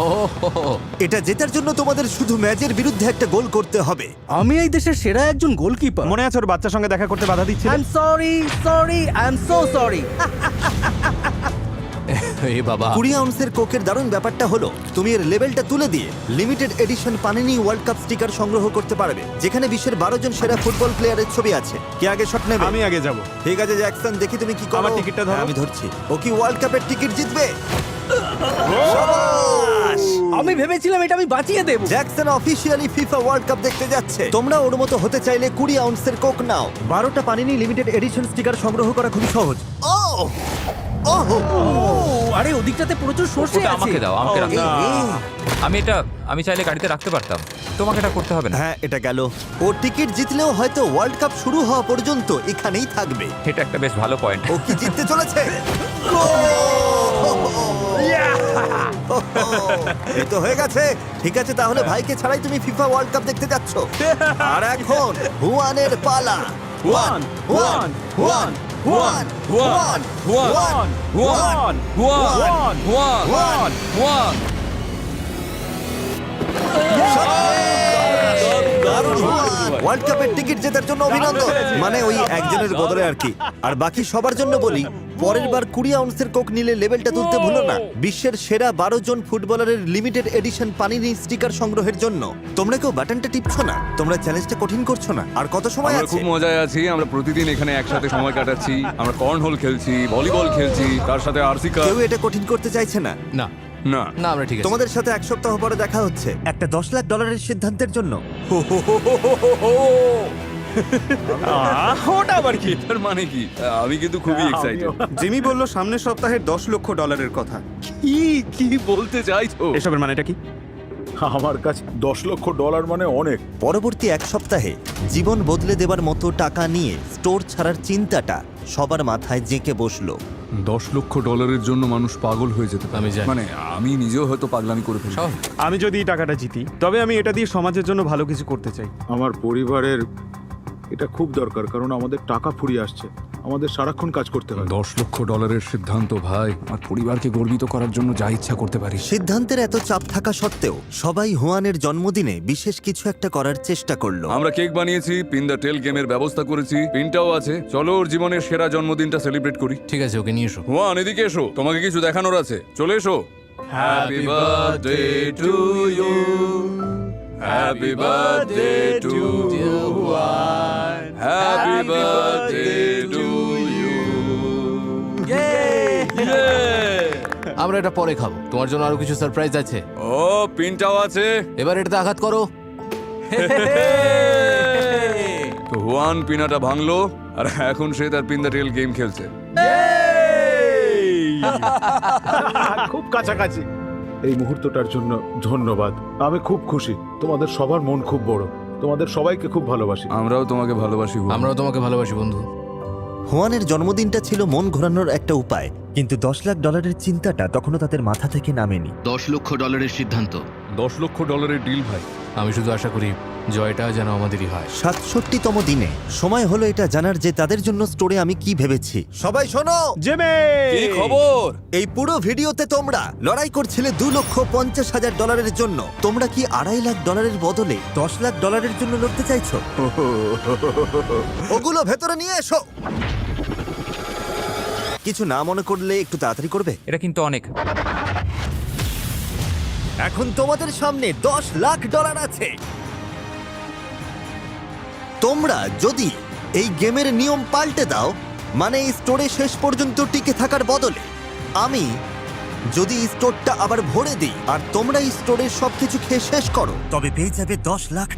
ও হো হো। এটা জেতার জন্য তোমাদের শুধু ম্যাচের বিরুদ্ধে একটা গোল করতে হবে। আমি এই দেশের সেরা একজন গোলকিপার। মনে আছে ওর বাচ্চার সঙ্গে দেখা করতে বাধা দিচ্ছে? I am sorry, I am so sorry. এ বাবা। 20 আউন্সের কোকের দারুণ ব্যাপারটা হলো, তুমি এর লেভেলটা তুলে দিয়ে limited edition panini world cup sticker সংগ্রহ করতে পারবে, যেখানে বিশ্বের 12 জন সেরা ফুটবল প্লেয়ারের ছবি আছে। কে আগে শট নেবে? আমি আগে যাব। ঠিক আছে জ্যাকসন, দেখি তুমি কি করো। আমার টিকিটটা ধরো। হ্যাঁ, আমি ধরছি। ও কি ওয়ার্ল্ড কাপের টিকিট জিতবে? শাবাশ! আমি ভেবেছিলাম এটা আমি বাঁচিয়ে দেব। Jackson officially FIFA world cup দেখতে যাচ্ছে। তোমরা ওর মতো হতে চাইলে 20 আউন্সের কোক নাও। 12টা পানিনি লিমিটেড এডিশন স্টিকার সংগ্রহ করা খুবই সহজ। ও আরে ওদিকটাতে প্রচুর সর্ষে ওটা আছে। আমাকে দাও, আমাকে রাখো। এই, আমি চাইলে গাড়িতে রাখতে পারতাম, তোমাকে এটা করতে হবে না। হ্যাঁ, এটা গেল। ও টিকিট জিতলেও হয়তো ওয়ার্ল্ড কাপ শুরু হওয়া পর্যন্ত এখানেই থাকবে। এটা একটা বেশ ভালো পয়েন্ট। ও কি জিততে চলেছে? এই তো হয়ে গেছে। ঠিক আছে, তাহলে ভাইকে ছাড়াই তুমি ফিফা ওয়ার্ল্ড কাপ দেখতে যাচ্ছ। আর এখন হুয়ানের পালা। Juan Juan Juan Juan Juan Juan Juan Juan Juan Juan. World কাপের টিকিট জেতার জন্য অভিনন্দন। মানে ওই একজনের বদলে আর কি। আর বাকি সবার জন্য বলি, পরের বার 20 আউন্সের কোক নিলে লেভেলটা তুলতে ভুলো না। বিশ্বের সেরা 12 জন ফুটবলারের লিমিটেড এডিশন পানিনি স্টিকার সংগ্রহের জন্য। তোমরা কেউ বাটনটা টিপছো না, তোমরা চ্যালেঞ্জটা কঠিন করছো না। আর কত সময় আমরা আছে? খুব মজায় আছি। আমরা প্রতিদিন এখানে একসাথে সময় কাটাচ্ছি। আমরা কর্নহোল খেলছি, ভলিবল খেলছি, তার সাথে আরসি কাপ। কেউ এটা কঠিন করতে চাইছে না। না না না, আমরা ঠিক আছে। তোমাদের সাথে 1 সপ্তাহ পরে দেখা হচ্ছে একটা $10 লাখ সিদ্ধান্তের জন্য। ওটা আবার কি তার মানে কি? আমি কিন্তু খুবই এক্সাইটেড। জিমি বলল সামনের সপ্তাহে $10 লক্ষ কথা। কি বলতে চাইছো? এসবের মানেটা কি? আমার কাছে $10 লক্ষ মানে অনেক। পরবর্তী এক সপ্তাহে জীবন বদলে দেবার মতো টাকা নিয়ে স্টোর ছাড়ার চিন্তাটা সবার মাথায় জেঁকে বসলো। $10 লক্ষ জন্য মানুষ পাগল হয়ে যেতে পারে। আমি জানি। মানে আমি নিজেও হয়তো পাগলামি করে ফেলি। আমি যদি এই টাকাটা জিতি তবে আমি এটা দিয়ে সমাজের জন্য ভালো কিছু করতে চাই। আমার পরিবারের এটা খুব দরকার, কারণ আমাদের টাকা ফুরিয়ে আসছে, আমাদের সারাক্ষণ কাজ করতে হয়। $10 লক্ষ সিদ্ধান্ত ভাই, আমার পরিবারকে গর্বিত করার জন্য যা ইচ্ছা করতে পারি। সিদ্ধান্তের এত চাপ থাকা সত্ত্বেও সবাই হুয়ানের জন্মদিনে বিশেষ কিছু একটা করার চেষ্টা করলো। আমরা কেক বানিয়েছি, পিন দ্য টেল গেমের ব্যবস্থা করেছি, পিনটাও আছে। চলো ওর জীবনের সেরা জন্মদিনটা সেলিব্রেট করি। ঠিক আছে, ওকে নিয়ে এসো। হুয়ান এদিকে এসো, তোমাকে কিছু দেখানোর আছে, চলে এসো। Happy birthday to you, happy birthday to Juan, happy birthday to you. আমরা এটা পরে খাবো, তোমার জন্য আরো কিছু সারপ্রাইজ আছে। ও পিনটাও আছে। এবার এটাতে আঘাত করো। তো হুয়ান পিনাটা ভাঙলো আর এখন সে তার পিন দ্য টেল গেম খেলছে। খুব কাছাকাছি। এই মুহূর্তটার জন্য ধন্যবাদ, আমি খুব খুশি। তোমাদের সবার মন খুব বড়, তোমাদের সবাইকে খুব ভালোবাসি। আমরাও তোমাকে ভালোবাসি হুয়ান। আমরাও তোমাকে ভালোবাসি বন্ধু। হুয়ানের জন্মদিনটা ছিল মন ঘোরানোর একটা উপায়, কিন্তু $10 লাখ চিন্তাটা তখনও তাদের মাথা থেকে নামেনি। $10 লক্ষ সিদ্ধান্ত। $10 লক্ষ ডিল ভাই। আমি শুধু আশা করি জয়টা যেন আমাদেরই হয়। 67তম দিনে সময় হলো এটা জানার যে তাদের জন্য স্টোরে আমি কি ভেবেছি। সবাই শোনো, কি খবর? এই পুরো ভিডিওতে তোমরা লড়াই করছিলে $2,50,000 জন্য। তোমরা কি $2.5 লাখ বদলে $10 লাখ জন্য লড়তে চাইছো? ওগুলো ভেতরে নিয়ে এসো। কিছু না মনে করলে একটু তাড়াতাড়ি করবে। এটা কিন্তু অনেক। এখন তোমাদের সামনে $10 লাখ আছে। তোমরা যদি এই গেমের নিয়ম পাল্টে দাও, মানে এই স্টোরে শেষ পর্যন্ত টিকে থাকার বদলে আমি যদি এই স্টোরটা আবার ভরে দিই আর তোমরা এই স্টোরের সবকিছু খেয়ে শেষ করো, তবে পেয়ে যাবে $10 লাখ।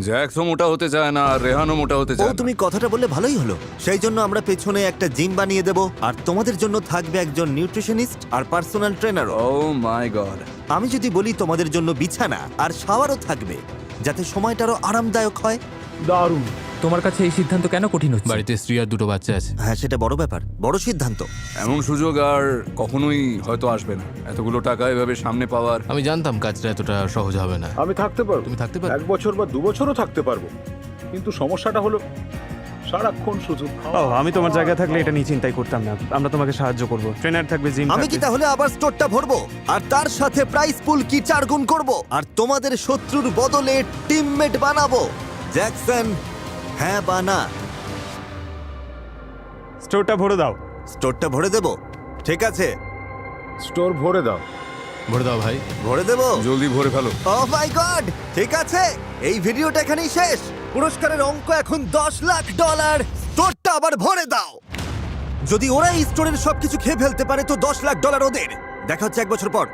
জ্যাকসও মোটা হতে চায় না আর রেহানও মোটা হতে ও, চায় না। তুমি কথাটা বললে ভালোই হলো। সেই জন্য আমরা পেছনে একটা জিম বানিয়ে দেব, আর তোমাদের জন্য থাকবে একজন নিউট্রিশনিস্ট আর পার্সোনাল ট্রেনার। ও মাই গড। আমি যদি বলি তোমাদের জন্য বিছানা আর শাওয়ারও থাকবে, যাতে সময়টা আরো আরামদায়ক হয়। দারুণ। তোমার কাছে এই সিদ্ধান্ত কেন কঠিন হচ্ছে? বাড়িতে স্ত্রী আর 2 বাচ্চা আছে। হ্যাঁ, সেটা বড় ব্যাপার, বড় সিদ্ধান্ত। এমন সুযোগ আর কখনোই হয়তো আসবে না, এতগুলো টাকা এভাবে সামনে পাওয়ার। আমি জানতাম কাজটা এতটা সহজ হবে না। আমি থাকতে পারবো, তুমি থাকতে পারবে? 1 বছর বা 2 বছরও থাকতে পারবো, কিন্তু সমস্যাটা হলো সারাক্ষণ শুধু আমি তোমার জায়গায় থাকলে এটা নিয়ে চিন্তাই করতাম না। আমরা তোমাকে সাহায্য করব, ট্রেনার থাকবে, জিম আমি কি তাহলে আবার স্টোরটা ভরবো আর তার সাথে প্রাইস পুল কি 4 গুণ করব, আর তোমাদের শত্রুর বদলে টিমমেট বানাবো? জ্যাকসন, হ্যাঁ বা না? স্টোরটা ভরে দাও। স্টোরটা ভরে দেব? ঠিক আছে, স্টোর ভরে দাও। ভরে দাও ভাই। ভরে দেব। জলদি ভরে ফেলো। ও মাই গড, ঠিক আছে, এই ভিডিওটা এখানেই শেষ। পুরস্কারের অঙ্ক এখন $10 লাখ। স্টোরটা আবার ভরে দাও। যদি ওরা এই স্টোরের সবকিছু খেয়ে ফেলতে পারে তো $10 লাখ ওদের। দেখা হচ্ছে 1 বছর পর।